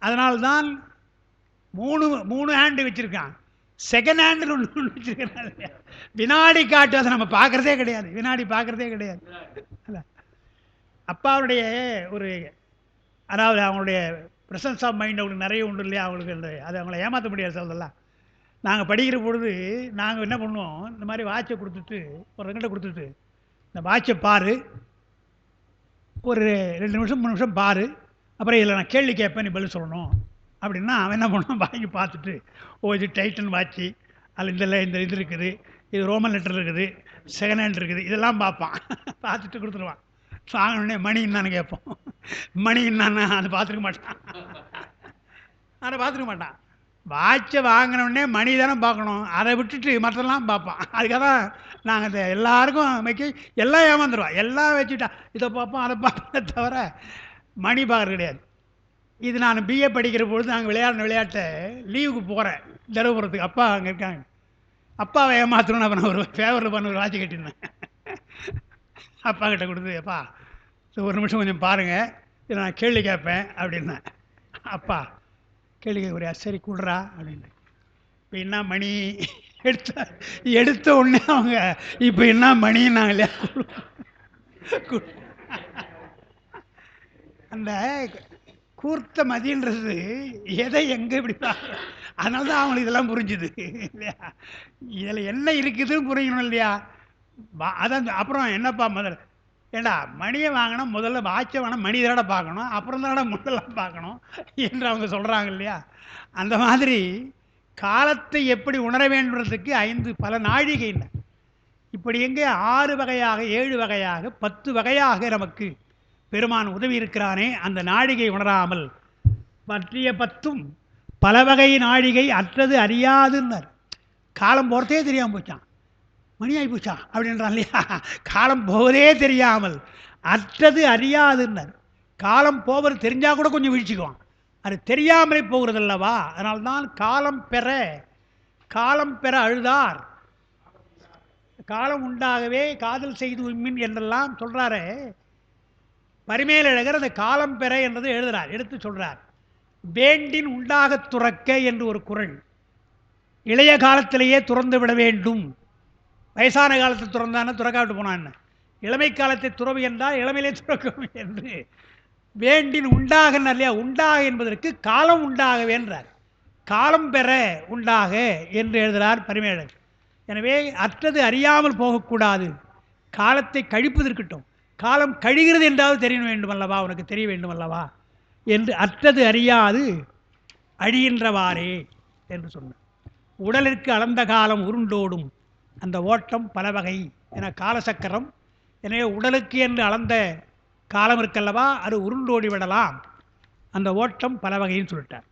அதனால்தான் மூணு ஹேண்டு வச்சுருக்கான். செகண்ட் ஹேண்டில் ஒன்று வச்சுருக்கிறாங்க. வினாடி காட்டு, அதை நம்ம பார்க்குறதே கிடையாது, வினாடி பார்க்குறதே கிடையாது. அப்பாவுடைய ஒரு, அதாவது அவங்களுடைய ப்ரெசன்ஸ் ஆஃப் மைண்ட் அவங்களுக்கு நிறைய உண்டு இல்லையா, அவங்களுக்கு அதை அவங்கள ஏமாற்ற முடியாது சொல்லலாம். நாங்கள் படிக்கிற பொழுது நாங்கள் என்ன பண்ணுவோம், இந்த மாதிரி வாட்சை கொடுத்துட்டு, ஒரு 2 கொடுத்துட்டு, இந்த வாட்சை பாரு, ஒரு 2 நிமிஷம் 3 நிமிஷம் பாரு, அப்புறம் இதில் நான் கேள்வி கேட்பேன், நீ பதில் சொல்லணும் அப்படின்னா அவன் என்ன பண்ணுவான், வாங்கி பார்த்துட்டு, இது டைட்டன் வாட்சி, அதில் இந்த இது இருக்குது, இது ரோமன் லெட்டர் இருக்குது, செகண்ட் ஹேண்ட் இருக்குது, இதெல்லாம் பார்ப்பான். பார்த்துட்டு கொடுத்துருவான். வாங்கினோடனே மணி என்னான்னு கேட்போம். மணி என்னான்னு அதை பார்த்துருக்க மாட்டான், அதை பார்த்துருக்க மாட்டான். வாட்சை வாங்கினோடனே மணி தானே பார்க்கணும், அதை விட்டுட்டு மற்றெல்லாம் பார்ப்பான். அதுக்காக தான் நாங்கள் இந்த எல்லாருக்கும் வைக்க எல்லாம் ஏமாந்துருவான். எல்லாம் வச்சுட்டா இதை பார்ப்போம் அதை பார்ப்போம் தவிர மணி பார்க்கறது கிடையாது. இது நான் பிஏ படிக்கிற பொழுது நாங்கள் விளையாட்டை லீவுக்கு போகிறேன் தருமபுரத்துக்கு. அப்பா அங்கே இருக்காங்க. அப்பாவை ஏமாற்றணும்னு அப்போ நான் ஒரு ஃபேவரில் பண்ண ஒரு வாட்ச் கட்டியிருந்தேன். அப்பா கிட்ட கொடுத்து, அப்பா ஒரு நிமிஷம் கொஞ்சம் பாருங்கள், இதை நான் கேள்வி கேட்பேன் அப்படின்னேன். அப்பா கேள்வி கேட்குறியா, சரி கூடுறா அப்படின்னு. இப்போ என்ன மணி எடுத்த உடனே அவங்க இப்போ என்ன மணின்னாங்க இல்லையா. அந்த கூர்த்த மதின்றது எதை எங்கே இப்படி பார்க்குறோம், அதனால தான் அவங்களுக்கு இதெல்லாம் புரிஞ்சுது இல்லையா. இதில் என்ன இருக்குதுன்னு புரியணும் இல்லையா. அதான் அப்புறம் என்னப்பா முதல்ல, ஏண்டா மணியை வாங்கினா முதல்ல வாட்சை வேணால் மணி தானடா பார்க்கணும், அப்புறம் தானடா முதல்லாம் பார்க்கணும் என்று அவங்க சொல்கிறாங்க இல்லையா. அந்த மாதிரி காலத்தை எப்படி உணர வேண்டுறதுக்கு 5 பல நாழிகை இல்லை. இப்படி எங்கே 6 வகையாக 7 வகையாக 10 வகையாக நமக்கு பெருமான் உதவி இருக்கிறானே. அந்த நாழிகை உணராமல் பற்றிய 10ம் பல வகை நாழிகை அற்றது அறியாதுன்னர். காலம் போகிறதே தெரியாமல் போச்சான், மணி ஆகி போச்சான் அப்படின்றான் இல்லையா. காலம் போவதே தெரியாமல் அற்றது அறியாதுன்னர். காலம் போவது தெரிஞ்சால் கூட கொஞ்சம் வீழ்ச்சிக்குவான், அது தெரியாமலே போகிறது அல்லவா. அதனால்தான் காலம் பெற அழுதார், காலம் உண்டாகவே காதல் செய்து உண்மின் என்றெல்லாம் சொல்கிறாரு பரிமேலழகர். அந்த காலம் பெற என்றதை எழுதுகிறார், எடுத்து சொல்கிறார். வேண்டின் உண்டாக துறக்க என்று ஒரு குறள். இளைய காலத்திலேயே துறந்து விட வேண்டும். வயசான காலத்தை துறந்தான துறக்காவிட்டு போனான்னு, இளமை காலத்தை துறவு என்றால் இளமையிலே துறக்கும் என்று. வேண்டின் உண்டாக இல்லையா, உண்டாக என்பதற்கு காலம் உண்டாகவே என்றார். காலம் பெற உண்டாக என்று எழுதுகிறார் பரிமேலழகர். எனவே அற்றது அறியாமல் போகக்கூடாது, காலத்தை கழிப்பதற்கட்டும். காலம் கழிகிறது என்றாவது தெரிய வேண்டும் அல்லவா, உனக்கு தெரிய வேண்டும் அல்லவா என்று அற்றது அறியாது அழிகின்றவாறே என்று சொன்னார். உடலிற்கு அளந்த காலம் உருண்டோடும், அந்த ஓட்டம் பல வகை என காலசக்கரம். எனவே உடலுக்கு என்று அளந்த காலம் இருக்கல்லவா, அது உருண்டோடி விடலாம், அந்த ஓட்டம் பல வகைன்னு சொல்லிட்டார்.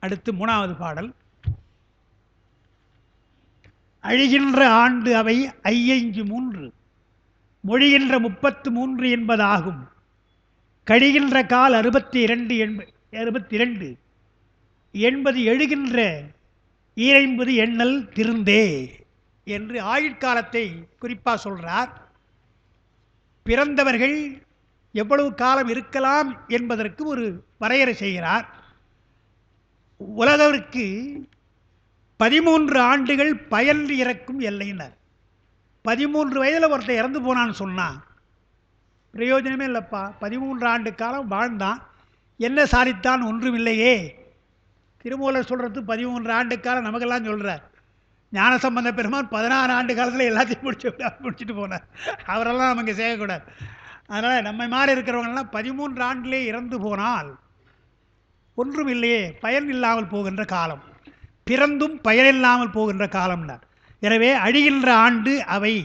அடுத்து 3வது பாடல். அழிகின்ற ஆண்டு அவை 53, மொழிகின்ற 33 என்பதாகும். கழிகின்ற கால் 62 என்பது எழுகின்ற 50 எண்ணல் திருந்தே என்று ஆயுட்காலத்தை குறிப்பாக சொல்கிறார். பிறந்தவர்கள் எவ்வளவு காலம் இருக்கலாம் என்பதற்கு ஒரு வரையறை செய்கிறார். உலகிற்கு 13 ஆண்டுகள் பயன்று இறக்கும் எல்லையினர். 13 வயதில் ஒருத்தர் இறந்து போனான்னு சொன்னான், பிரயோஜனமே இல்லைப்பா. 13 ஆண்டு காலம் வாழ்ந்தான், என்ன சாதித்தான், ஒன்றுமில்லையே. திருமூலர் சொல்கிறது 13 ஆண்டு காலம் நமக்கெல்லாம் சொல்கிறார். ஞானசம்பந்த பெருமான் 16 ஆண்டு காலத்தில் எல்லாத்தையும் முடிச்சுட்டு போனார். அவரெல்லாம் நமக்கு செய்யக்கூடாது. அதனால் நம்ம மாதிரி இருக்கிறவங்கெல்லாம் 13 ஆண்டிலே இறந்து போனால் ஒன்றும் இல்லையே, பயன் இல்லாமல் போகின்ற காலம், பிறந்தும் பயனில்லாமல் போகின்ற காலம்னார். எனவே அழிகின்ற ஆண்டு அவை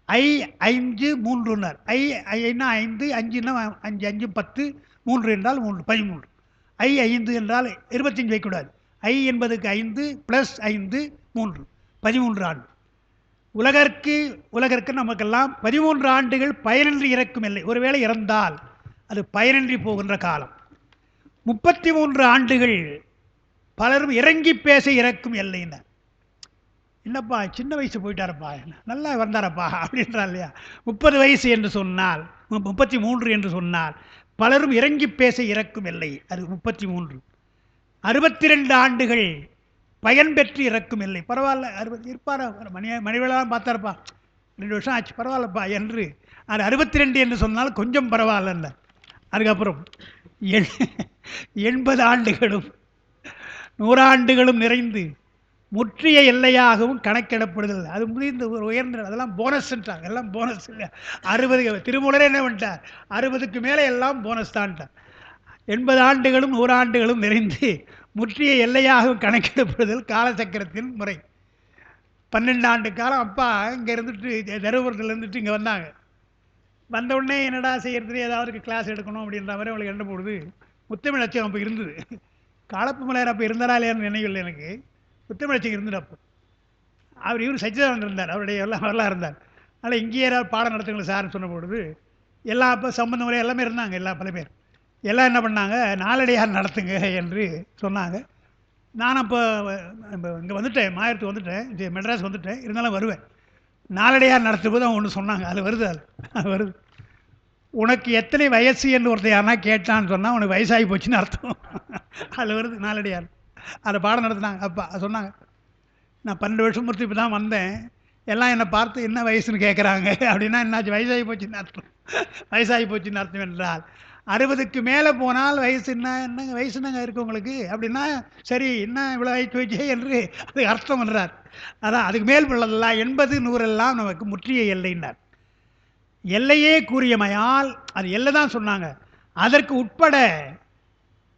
5 3னர். ஐன்னா 5, 5ன்னா 5 5 10, 3 என்றால் 3 13. 5 என்றால் 25 வைக்கக்கூடாது. என்பதுக்கு 5 + 5 3 13 ஆண்டு. உலகிற்கு நமக்கெல்லாம் 13 ஆண்டுகள் பயனின்றி இறக்கும் இல்லை. ஒருவேளை இறந்தால் அது பயனின்றி போகின்ற காலம். 33 ஆண்டுகள் பலரும் இறங்கி பேச இறக்கும் எல்லையினர். என்னப்பா சின்ன வயசு போயிட்டாரப்பா, நல்லா வந்தாரப்பா அப்படின்றா இல்லையா. 30 வயசு என்று சொன்னால், 33 என்று சொன்னால் பலரும் இறங்கி பேச இறக்கும் எல்லை, அது 33. 62 ஆண்டுகள் பயன் பெற்று இறக்கும் இல்லை. பரவாயில்ல, 60 இருப்பாரா, மணிவேலாம் பார்த்தாரப்பா, 2 வருஷம் ஆச்சு, பரவாயில்லப்பா என்று. அது 62 என்று சொன்னால் கொஞ்சம் பரவாயில்ல. அதுக்கப்புறம் 80 ஆண்டுகளும் 100 ஆண்டுகளும் நிறைந்து முற்றிய எல்லையாகவும் கணக்கிடப்படுதல். அது முடிந்த உயர்ந்த, அதெல்லாம் போனஸ்ன்றாங்க, எல்லாம் போனஸ் இல்லை. 60 திருமூலரே என்ன பண்ணிட்டார், 60க்கு மேலே எல்லாம் போனஸ் தான்ட்டார். 80 ஆண்டுகளும் 100 ஆண்டுகளும் நிறைந்து முற்றிய எல்லையாகவும் கணக்கிடப்படுதல் காலசக்கரத்தின் முறை. 12 ஆண்டு காலம் அப்பா இங்கே இருந்துட்டு, தருமபுரத்தில் இருந்துட்டு இங்கே வந்தாங்க. வந்தவுடனே என்னடா செய்யறது, ஏதாவது கிளாஸ் எடுக்கணும் அப்படின்ற மாதிரி அவங்களுக்கு என்ன போடுது. முத்தமிழ் அச்சகம் அப்போ இருந்தது. காலப்பு மலையர் அப்போ இருந்தாரா இல்லையான்னு நினைவில் எனக்கு. முத்தமிழ் அச்சகம் இருந்துட்டு அப்போ இவர் சச்சிதானந்தர் இருந்தார், அவருடைய வரலாறு இருந்தார். அதனால் இங்கேயே ஏதாவது பாடம் நடத்துங்களா சார்னு சொன்ன பொழுது எல்லாம் அப்போ சம்பந்தம் முறை எல்லாமே இருந்தாங்க, பல பேர். எல்லாம் என்ன பண்ணாங்க, நாலடியார் நடத்துங்க என்று சொன்னாங்க. நான் அப்போ இங்கே வந்துட்டேன், மாயத்துக்கு வந்துட்டேன், இது மெட்ராஸ் வந்துட்டேன், இருந்தாலும் வருவேன். நாலடியார் நடத்தும்போது அவங்க ஒன்று சொன்னாங்க, அது வருது, அது வருது. உனக்கு எத்தனை வயசு என்று ஒருத்தர் யாருன்னா கேட்டான்னு சொன்னால் உனக்கு வயசாகி போச்சுன்னு அர்த்தம். அதில் வருது நாலடியார். அதை பாடம் நடத்துனாங்க. அப்பா சொன்னாங்க, நான் 12 வருஷம் முடித்து இப்போ தான் வந்தேன், எல்லாம் என்னை பார்த்து என்ன வயசுன்னு கேட்குறாங்க அப்படின்னா என்னாச்சு, வயசாகி போச்சுன்னு அர்த்தம். வயசாகி போச்சுன்னு அர்த்தம் என்றால் 60க்கு மேலே போனால் வயசு என்னங்க வயசு என்னங்க இருக்குது உங்களுக்கு அப்படின்னா, சரி என்ன இவ்வளோ வயசு போச்சே என்று அதுக்கு அர்த்தம் பண்ணுறார். அதான் அதுக்கு மேல் உள்ளதெல்லாம் 80 100 நமக்கு முற்றிய எல்லைன்னார். எல்லையே கூறியமையால் அது எல்லை தான் சொன்னாங்க. அதற்கு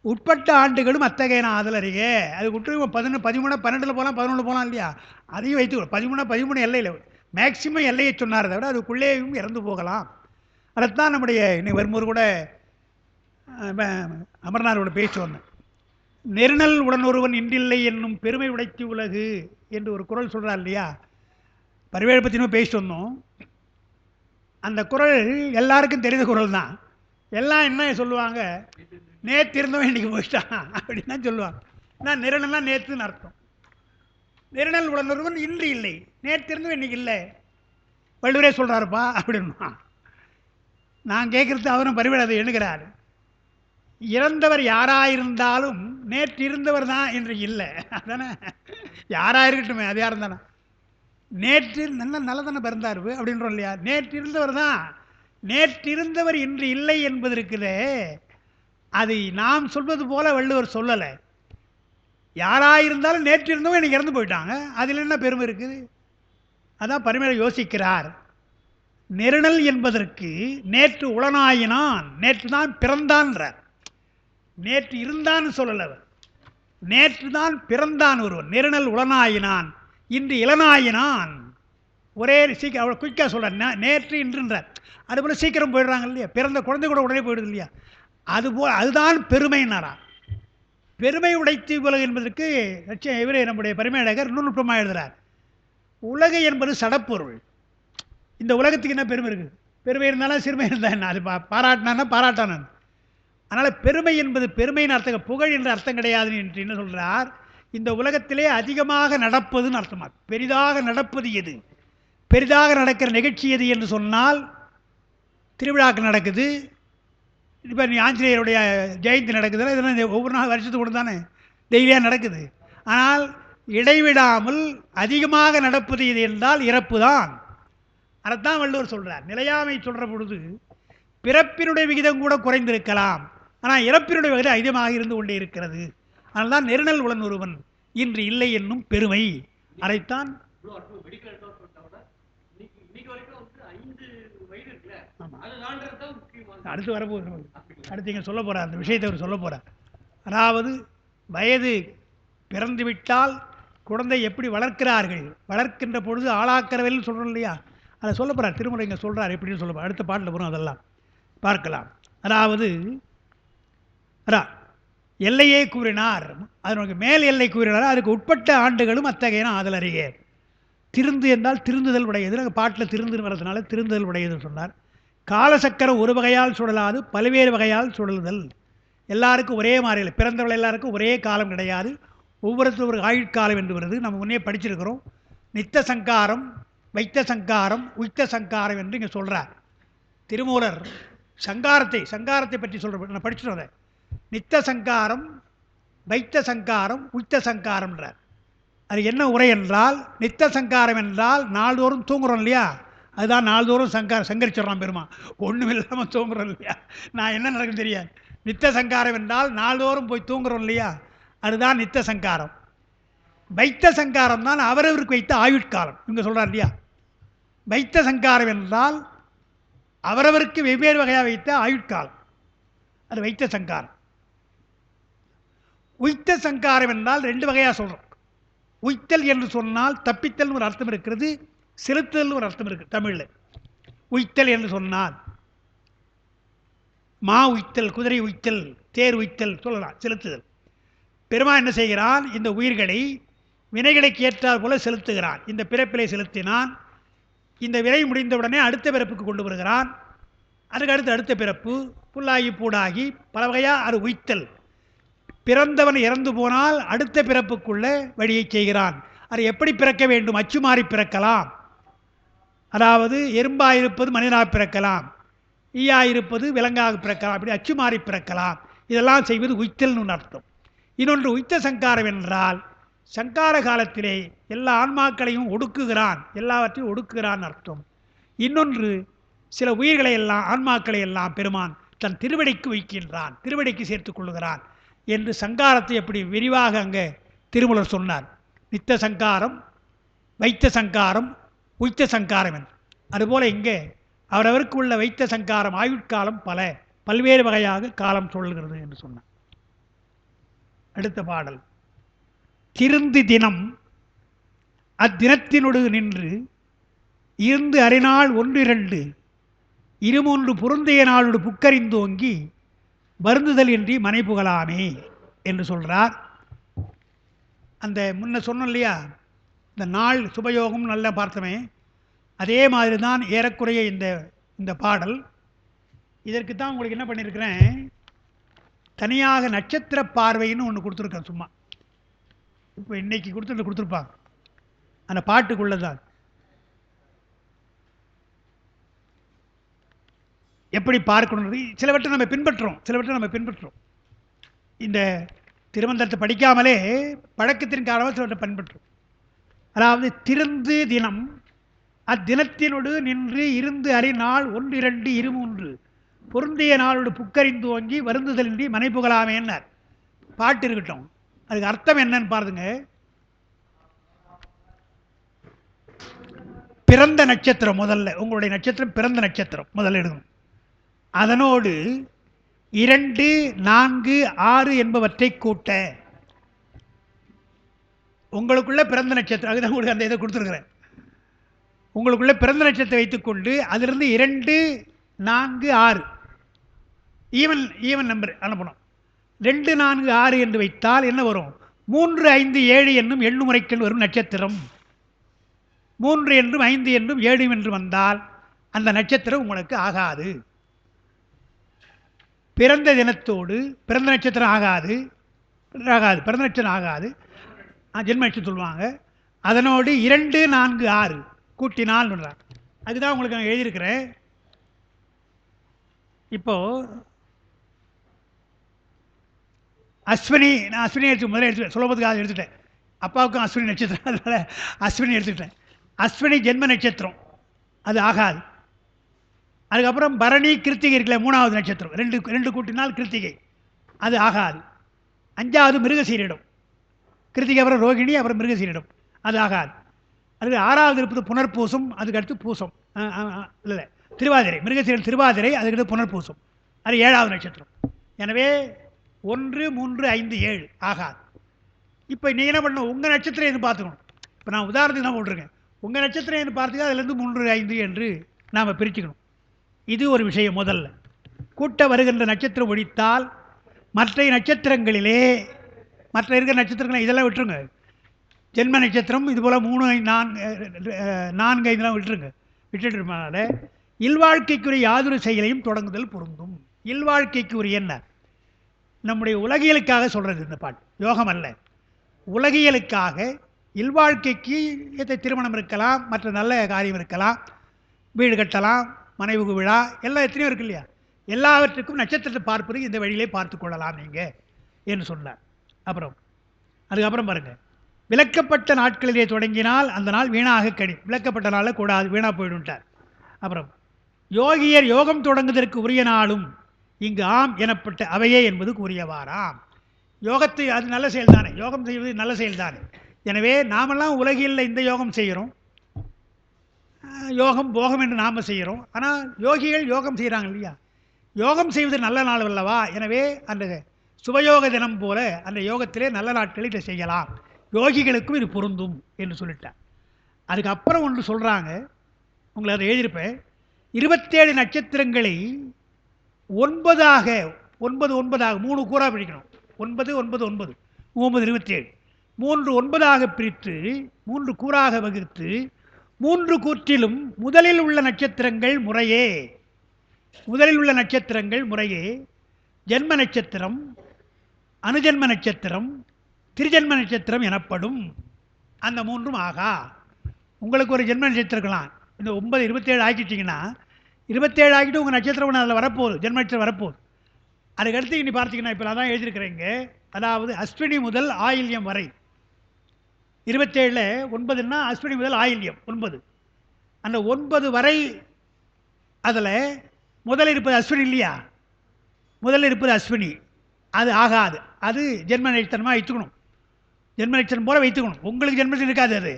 உட்பட்ட ஆண்டுகளும் அத்தகைய ஆதலறிய. அதுக்கு விட்டு 13 12 போகலாம், 11 போகலாம் இல்லையா, அதையும் வைத்து 13 எல்லையில் மேக்சிமம் எல்லையை சொன்னார், தவிர அதுக்குள்ளேயும் இறந்து போகலாம். அதைத்தான் நம்முடைய இன்னைக்கு வரும்போது கூட அமர்நாதோட பேச்சு வந்தேன். நெருநல் உடனொருவன் இன்றில்லை என்னும் பெருமை உடைத்து உலகு என்று ஒரு குறள் சொல்கிறார் இல்லையா. பரிவேலை பற்றினும் பேசிட்டு வந்தோம். அந்த குறள் எல்லாருக்கும் தெரிந்த குறள் தான். எல்லாம் என்ன சொல்லுவாங்க, நேற்று இருந்தவன் இன்றைக்கி போயிட்டான் அப்படின்னு தான் சொல்லுவாங்க. நான் நிரணல்னா நேற்றுன்னு அர்த்தம். நிரணல் உடனொருவன் இன்று இல்லை, நேற்று இருந்தவன் இன்றைக்கி இல்லை, வள்ளுவரே சொல்கிறாருப்பா அப்படின்னா. நான் கேட்குறது அவரும் பரிவேலை அதை எண்ணுகிறார். இறந்தவர் யாராயிருந்தாலும் நேற்று இருந்தவர் தான் இன்று இல்லை, அதானே. யாராயிருக்கட்டுமே, அது யாரும் தானே. நேற்று நல்லதானே பிறந்தார் அப்படின்றோம் இல்லையா. நேற்று இருந்தவர் தான், நேற்று இருந்தவர் இன்று இல்லை என்பது இருக்குதே, அது நாம் சொல்வது போல வள்ளுவர் சொல்லலை. யாராயிருந்தாலும் நேற்று இருந்தவங்க எனக்கு இறந்து போயிட்டாங்க, அதில் என்ன பெருமை இருக்குது. அதான் பரிமையை யோசிக்கிறார். நெருநல் என்பதற்கு நேற்று உளனாயினான், நேற்று தான் பிறந்தான்றார். நேற்று இருந்தான்னு சொல்லலை, நேற்று தான் பிறந்தான் ஒருவன். நெருநல் உளனாயினான் இன்று இளனாயினான். ஒரே சீக்கிரம் அவ்வளோ குயிக்காக சொல்கிறார், நேற்று இன்றுன்றார். அதுபோல் சீக்கிரம் போயிடுறாங்க இல்லையா, பிறந்த குழந்தை கூட உடனே போயிடுது இல்லையா. அதுபோல் அதுதான் பெருமைன்னாரா. பெருமை உடைத்து உலகு என்பதற்கு இவரே நம்முடைய பரிமேலழகர் இன்னும் நுட்பமாக எழுதுகிறார். உலகு என்பது சடப்பொருள். இந்த உலகத்துக்கு என்ன பெருமை இருக்குது, பெருமை இருந்தாலும் சிறுமை இருந்தால் என்ன, அது பாராட்டினான்னா பாராட்டான. அதனால் பெருமை என்பது பெருமைன்னு அர்த்தம், புகழ் என்ற அர்த்தம் கிடையாது என்று என்ன சொல்கிறார். இந்த உலகத்திலே அதிகமாக நடப்பதுன்னு அர்த்தமாக, பெரிதாக நடப்பது எது, பெரிதாக நடக்கிற நிகழ்ச்சி எது என்று சொன்னால் திருவிழாக்கள் நடக்குது. இப்போ நீ ஆஞ்சநேயருடைய ஜெயந்தி நடக்குதுன்னா இதெல்லாம் ஒவ்வொரு நாள் வருஷத்துக்கு கூட தானே டெய்லியாக நடக்குது. ஆனால் இடைவிடாமல் அதிகமாக நடப்பது எது என்றால் இறப்பு தான். அதைத்தான் வள்ளுவர் சொல்கிறார். நிலையாமை சொல்கிற பொழுது பிறப்பினுடைய விகிதம் கூட குறைந்திருக்கலாம், ஆனால் இறப்பினுடைய விகிதம் அதிகமாக இருந்து கொண்டே இருக்கிறது. அதனால் தான் நெருநல் உளன் ஒருவன் இன்று இல்லை என்னும் பெருமை. அதைத்தான் அடுத்து வரப்போகுது, அடுத்து இங்கே சொல்ல போகிறார், அந்த விஷயத்தை அவர் சொல்ல போகிறார். அதாவது வயது பிறந்து விட்டால் குழந்தை எப்படி வளர்க்கிறார்கள், வளர்க்கின்ற பொழுது ஆளாக்கிறவர்கள் சொல்கிறோம் இல்லையா, அதை சொல்ல போகிறார். திருமுறை இங்கே சொல்கிறார் எப்படின்னு சொல்ல போகிறார். அடுத்த பாட்டில் வரும், அதெல்லாம் பார்க்கலாம். அதாவது அதான் எல்லையே கூறினார், அதனுக்கு மேல் எல்லை கூறினார். அதுக்கு உட்பட்ட ஆண்டுகளும் அத்தகைய ஆதலறிய. திருந்து என்றால் திருந்துதல் உடையது. நாங்கள் பாட்டில் திருந்துன்னு வர்றதுனால திருந்துதல் உடையதுன்னு சொன்னார். காலசக்கரம் ஒரு வகையால் சுடலாது, பல்வேறு வகையால் சுடலுதல். எல்லாருக்கும் ஒரே மாதிரி இல்லை, பிறந்தவர்கள் எல்லாருக்கும் ஒரே காலம் கிடையாது, ஒவ்வொருத்தரும் ஒரு ஆயுட்காலம் என்று வருது. நம்ம முன்னே படிச்சிருக்கிறோம். நித்த சங்காரம், வைத்த சங்காரம், உய்த்த சங்காரம் என்று இங்கே சொல்கிறார் திருமூலர். சங்காரத்தை பற்றி சொல்கிற நான் படிச்சுட்டு வரேன். நித்த சங்காரம், வைத்த சங்காரம், உய்த்த சங்காரம்ன்றார். அது என்ன உரை என்றால், நித்த சங்காரம் என்றால் நாள்தோறும் தூங்குறோம் இல்லையா, அதுதான் நாள்தோறும் சங்கரிச்சிடறான் பெருமா, ஒன்றும் இல்லாமல் தூங்குறோம் இல்லையா, நான் என்ன நடக்குன்னு தெரியாது. நித்த சங்காரம் என்றால் நாள்தோறும் போய் தூங்குறோம் இல்லையா, அதுதான் நித்த சங்காரம். வைத்த சங்காரம் தான் அவரவருக்கு வைத்த ஆயுட்காலம். இவங்க சொல்கிறார் இல்லையா, வைத்த சங்காரம் என்றால் அவரவருக்கு வெவ்வேறு வகையாக வைத்த ஆயுட்காலம், அது வைத்த சங்காரம். உய்த்த சங்காரம் என்றால் ரெண்டு வகையாக சொல்கிறோம். உய்த்தல் என்று சொன்னால் தப்பித்தல் ஒரு அர்த்தம் இருக்கிறது, செலுத்துதல் ஒரு அர்த்தம் இருக்குது தமிழில். உய்த்தல் என்று சொன்னால் மா உய்த்தல், குதிரை உய்த்தல், தேர் உய்த்தல் சொல்லலாம், செலுத்துதல். பெருமான் என்ன செய்கிறான், இந்த உயிர்களை வினைகளுக்கு ஏற்றால் போல செலுத்துகிறான். இந்த பிறப்பிலை செலுத்தினான், இந்த வினை முடிந்தவுடனே அடுத்த பிறப்புக்கு கொண்டு வருகிறான். அதுக்கு அடுத்த பிறப்பு புல்லாகி பூடாகி பல வகையாக அது உய்த்தல். பிறந்தவன் இறந்து போனால் அடுத்த பிறப்புக்குள்ள வழியை செய்கிறான். அது எப்படி பிறக்க வேண்டும்? அச்சு மாறி பிறக்கலாம். அதாவது எறும்பாயிருப்பது மனிதனாக பிறக்கலாம், ஈயாயிருப்பது விலங்காக பிறக்கலாம், அப்படி அச்சு மாறி பிறக்கலாம். இதெல்லாம் செய்வது உய்த்தல்னு அர்த்தம். இன்னொன்று உய்த்த சங்காரம் என்றால் சங்கார காலத்திலே எல்லா ஆன்மாக்களையும் ஒடுக்குகிறான், எல்லாவற்றையும் ஒடுக்குகிறான் அர்த்தம். இன்னொன்று சில உயிர்களை எல்லாம் ஆன்மாக்களை எல்லாம் பெருமான் தன் திருவடிக்கு வைக்கின்றான், திருவடிக்கு சேர்த்துக் கொள்ளுகிறான் என்று சங்காரத்தை எப்படி விரிவாக அங்கே திருமூலர் சொன்னார். நித்த சங்காரம், வைத்த சங்காரம், உய்த்த சங்காரம் என்று. அதுபோல இங்கே அவரவருக்கு உள்ள வைத்த சங்காரம் ஆயுட்காலம் பல்வேறு வகையாக காலம் சொல்கிறது என்று சொன்னார். அடுத்த பாடல் திருந்து தினம் அத்தினத்தினொடு நின்று இருந்து அறிநாள் 1 2 2 பொருந்திய நாளோடு புக்கறிந்தோங்கி வருந்துதல் இன்றி மனை புகழாமே என்று சொல்கிறார். அந்த முன்ன சொன்னோம் இல்லையா, இந்த நாள் சுபயோகம் நல்லா பார்த்தமே, அதே மாதிரி தான் ஏறக்குறைய இந்த பாடல். இதற்கு தான் உங்களுக்கு என்ன பண்ணியிருக்கிறேன், தனியாக நட்சத்திர பார்வைன்னு ஒன்று கொடுத்துருக்கேன். சும்மா இப்போ இன்னைக்கு கொடுத்துருப்பாங்க அந்த பாட்டுக்குள்ளதான் எப்படி பார்க்கணும். சிலவற்றை நம்ம பின்பற்றுறோம். இந்த திருமந்திரத்தை படிக்காமலே பழக்கத்தின் காரணமாக சிலவற்றை பின்பற்றுறோம். அதாவது திருந்து தினம் அத்தினத்தினோடு நின்று இருந்து அறிநாள் 1 2 2 3 பொருந்திய நாளோடு புக்கறிந்து ஓங்கி வருந்துதலின்றி மனை புகழாமேன்னார். பாட்டு இருக்கட்டும், அதுக்கு அர்த்தம் என்னன்னு பாருங்க. பிறந்த நட்சத்திரம், முதல்ல உங்களுடைய நட்சத்திரம் பிறந்த நட்சத்திரம் முதல்ல எடுக்கணும். அதனோடு 2 4 6 என்பவற்றை கூட்ட. உங்களுக்குள்ள பிறந்த நட்சத்திரம், அதுதான் உங்களுக்கு அந்த இதை கொடுத்துருக்குறேன். உங்களுக்குள்ள பிறந்த நட்சத்திரத்தை வைத்துக்கொண்டு அதிலிருந்து 2 4 6 ஈவன் நம்பர் அனுப்பணும். 2 4 6 என்று வைத்தால் என்ன வரும்? 3 5 7 என்னும் எண்ணுமுறைகள் வரும் நட்சத்திரம். 3 என்றும் 5 என்றும் 7 என்றும் வந்தால் அந்த நட்சத்திரம் உங்களுக்கு ஆகாது. பிறந்த தினத்தோடு பிறந்த நட்சத்திரம் ஆகாது, பிறந்த நட்சத்திரம் ஆகாது, ஜென்ம நட்சத்திரம் சொல்லுவாங்க. அதனோடு 2 4 6 கூட்டினால், அதுதான் உங்களுக்கு நான் எழுதியிருக்கிறேன். இப்போ அஸ்வினி, நான் அஸ்வினி முதல்ல எடுத்துட்டேன், சுலபத்துக்காக எடுத்துட்டேன். அப்பாவுக்கும் அஸ்வினி நட்சத்திரம், அதனால் அஸ்வினி எடுத்துக்கிட்டேன். அஸ்வினி ஜென்ம நட்சத்திரம், அது ஆகாது. அதுக்கப்புறம் பரணி கிருத்திகை இருக்குல்ல, 3வது நட்சத்திரம், 2 கூட்டினால் கிருத்திகை, அது ஆகாது. 5வது மிருகசீரிடம், கிருத்திகை அப்புறம் ரோகிணி அப்புறம் மிருகசீரிடம், அது ஆகாது. அதுக்கு 6வது இருப்பது புனர்பூசம், அதுக்கடுத்து பூசம், இல்லை திருவாதிரை, மிருகசீரன் திருவாதிரை, அதுக்கடுத்து புனர்பூசம், அது 7வது நட்சத்திரம். எனவே 1 3 5 7 ஆகாது. இப்போ நீங்கள் என்ன பண்ணணும், உங்கள் நட்சத்திரம் எது பார்த்துக்கணும். இப்போ நான் உதாரணத்துக்கு தான் போட்டிருக்கேன். உங்கள் நட்சத்திரம் எது பார்த்துக்க, அதுலேருந்து 3 5 என்று நாம் பிரிச்சுக்கணும். இது ஒரு விஷயம். முதல்ல கூட்ட வருகின்ற நட்சத்திரம் ஒழித்தால் மற்ற நட்சத்திரங்களிலே, மற்ற இருக்கிற நட்சத்திரங்களை இதெல்லாம் விட்டுருங்க. ஜென்ம நட்சத்திரம் இதுபோல் 3 4 5 விட்டுட்டுனால இல்வாழ்க்கைக்குரிய யாதொரு செயலையும் தொடங்குதல் பொருந்தும். இல்வாழ்க்கைக்குரிய என்ன, நம்முடைய உலகியலுக்காக சொல்கிறது இந்த பாட்டு, யோகம் அல்ல. உலகியலுக்காக இல்வாழ்க்கைக்கு திருமணம் இருக்கலாம், மற்ற நல்ல காரியம் இருக்கலாம், வீடு கட்டலாம், மனைவுக்கு விழா, எல்லாம் எத்தனையோ இருக்கு இல்லையா. எல்லாவற்றுக்கும் நட்சத்திரத்தை பார்ப்பது இந்த வழியிலே பார்த்து கொள்ளலாம் நீங்கள் என்று சொன்னார். அதுக்கப்புறம் பாருங்கள், விலக்கப்பட்ட நாட்களிலே தொடங்கினால் அந்த நாள் வீணாக கணி, விலக்கப்பட்ட நாளில் கூடாது, வீணாக போயிடுட்டார். அப்புறம் யோகியர் யோகம் தொடங்குவதற்கு உரிய நாளும் இங்கு ஆம் எனப்பட்ட அவையே என்பதுக்கு உரியவாராம். யோகத்தை, அது நல்ல செயல் தானே, யோகம் செய்வது நல்ல செயல் தானே. எனவே நாமெல்லாம் உலகில் இந்த யோகம் செய்கிறோம், யோகம் போகம் என்று நாம் செய்கிறோம். ஆனால் யோகிகள் யோகம் செய்கிறாங்க இல்லையா, யோகம் செய்வது நல்ல நாள் அல்லவா. எனவே அந்த சுபயோக தினம் போல அந்த யோகத்திலே நல்ல நாட்களில் இதை செய்யலாம், யோகிகளுக்கும் இது பொருந்தும் என்று சொல்லிட்டார். அதுக்கப்புறம் ஒன்று சொல்கிறாங்க, உங்களை அதை எழுதியிருப்பேன். 27 நட்சத்திரங்களை 9 3 கூறாக பிரிக்கணும். 9 9 9 9 27 3 9ஆக பிரித்து 3 கூறாக வகுத்து 3 கூற்றிலும் முதலில் உள்ள நட்சத்திரங்கள் முறையே முதலில் உள்ள நட்சத்திரங்கள் முறையே ஜென்ம நட்சத்திரம், அனுஜன்ம நட்சத்திரம், திருஜென்ம நட்சத்திரம் எனப்படும். அந்த மூன்றும் ஆகா. உங்களுக்கு ஒரு ஜென்ம நட்சத்திரம் இருக்கலாம். இந்த 9 27 ஆக்கிட்டிங்கன்னா 27 ஆக்கிட்டு உங்கள் நட்சத்திரம் அதில் வரப்போகுது, ஜென்ம நட்சத்திரம் வரப்போகுது. அதுக்கடுத்து இனி பார்த்தீங்கன்னா இப்போ தான் எழுதியிருக்கிறேங்க. அதாவது அஸ்வினி முதல் ஆயில்யம் வரை 27 9ன்னா அஸ்வினி முதல் ஆயில்யம் 9. அந்த 9 வரை அதில் முதல் இருப்பது அஸ்வினி இல்லையா? முதல்ல இருப்பது அஸ்வினி. அது ஆகாது. அது ஜென்ம நட்சத்திரமாக வைத்துக்கணும். ஜென்ம நட்சத்திரம் போல வைத்துக்கணும். உங்களுக்கு ஜென்மத்தில் இருக்காது அது.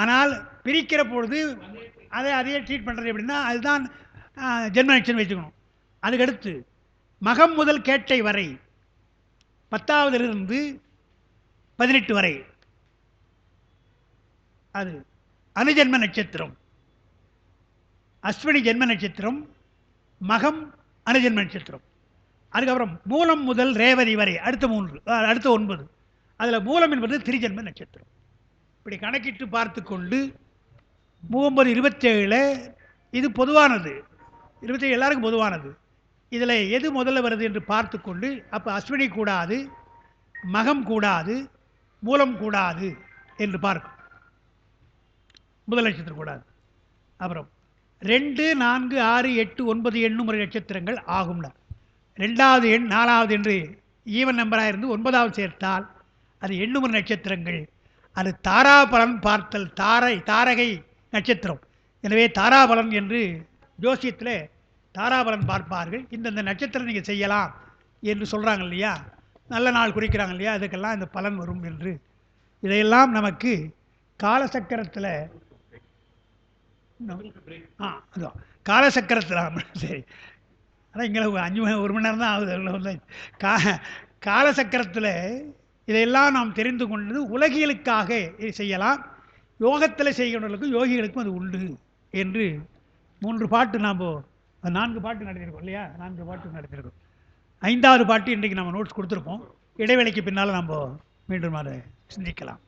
ஆனால் பிரிக்கிற பொழுது அதையே ட்ரீட் பண்ணுறது எப்படின்னா அதுதான் ஜென்ம நட்சத்திரம் வைத்துக்கணும். அதுக்கடுத்து மகம் முதல் கேட்டை வரை 10வதிலிருந்து 18 வரை அது அனுஜென்ம நட்சத்திரம். அஸ்வினி ஜென்ம நட்சத்திரம், மகம் அனுஜென்ம நட்சத்திரம். அதுக்கப்புறம் மூலம் முதல் ரேவதி வரை அடுத்த 9. அதில் மூலம் என்பது திரிஜென்ம நட்சத்திரம். இப்படி கணக்கிட்டு பார்த்து கொண்டு 39 27 இது பொதுவானது. 27 எல்லாருக்கும் பொதுவானது. இதில் எது முதல்ல வருது என்று பார்த்து கொண்டு அப்போ அஸ்வினி கூடாது, மகம் கூடாது, மூலம் கூடாது என்று பார்க்கும். முதல் நட்சத்திரம் கூடாது. அப்புறம் 2 4 6 8 9 எண்ணும் முறை நட்சத்திரங்கள் ஆகும்னா 2வது எண் 4வது என்று ஈவன் நம்பராக இருந்து 9வது சேர்த்தால் அது எண்ணுமுறை நட்சத்திரங்கள். அது தாராபலன் பார்த்தல், தாரகை நட்சத்திரம். எனவே தாராபலன் என்று ஜோசியத்தில் தாராபலன் பார்ப்பார்கள். இந்தந்த நட்சத்திரம் நீங்கள் செய்யலாம் என்று சொல்கிறாங்க இல்லையா, நல்ல நாள் குறிக்கிறாங்க இல்லையா, அதுக்கெல்லாம் இந்த பலன் வரும் என்று. இதையெல்லாம் நமக்கு காலசக்கரத்தில் அதுதான் காலசக்கரத்தில் சரி. ஆனால் இங்கே 1 மணி நேரம் தான் ஆகுது. காலசக்கரத்தில் இதையெல்லாம் நாம் தெரிந்து கொண்டது உலகியலுக்காக செய்யலாம். யோகத்தில் செய்கிறவர்களுக்கும் யோகிகளுக்கும் அது உண்டு என்று 3 பாட்டு நாம் 4 பாட்டு நடத்தியிருக்கோம் இல்லையா? 4 பாட்டு நடத்தியிருக்கோம். 5வது பாட்டு இன்றைக்கு நம்ம நோட்ஸ் கொடுத்துருப்போம். இடைவேளைக்கு பின்னால் நம்ம மீண்டும் அதை சிந்திக்கலாம்.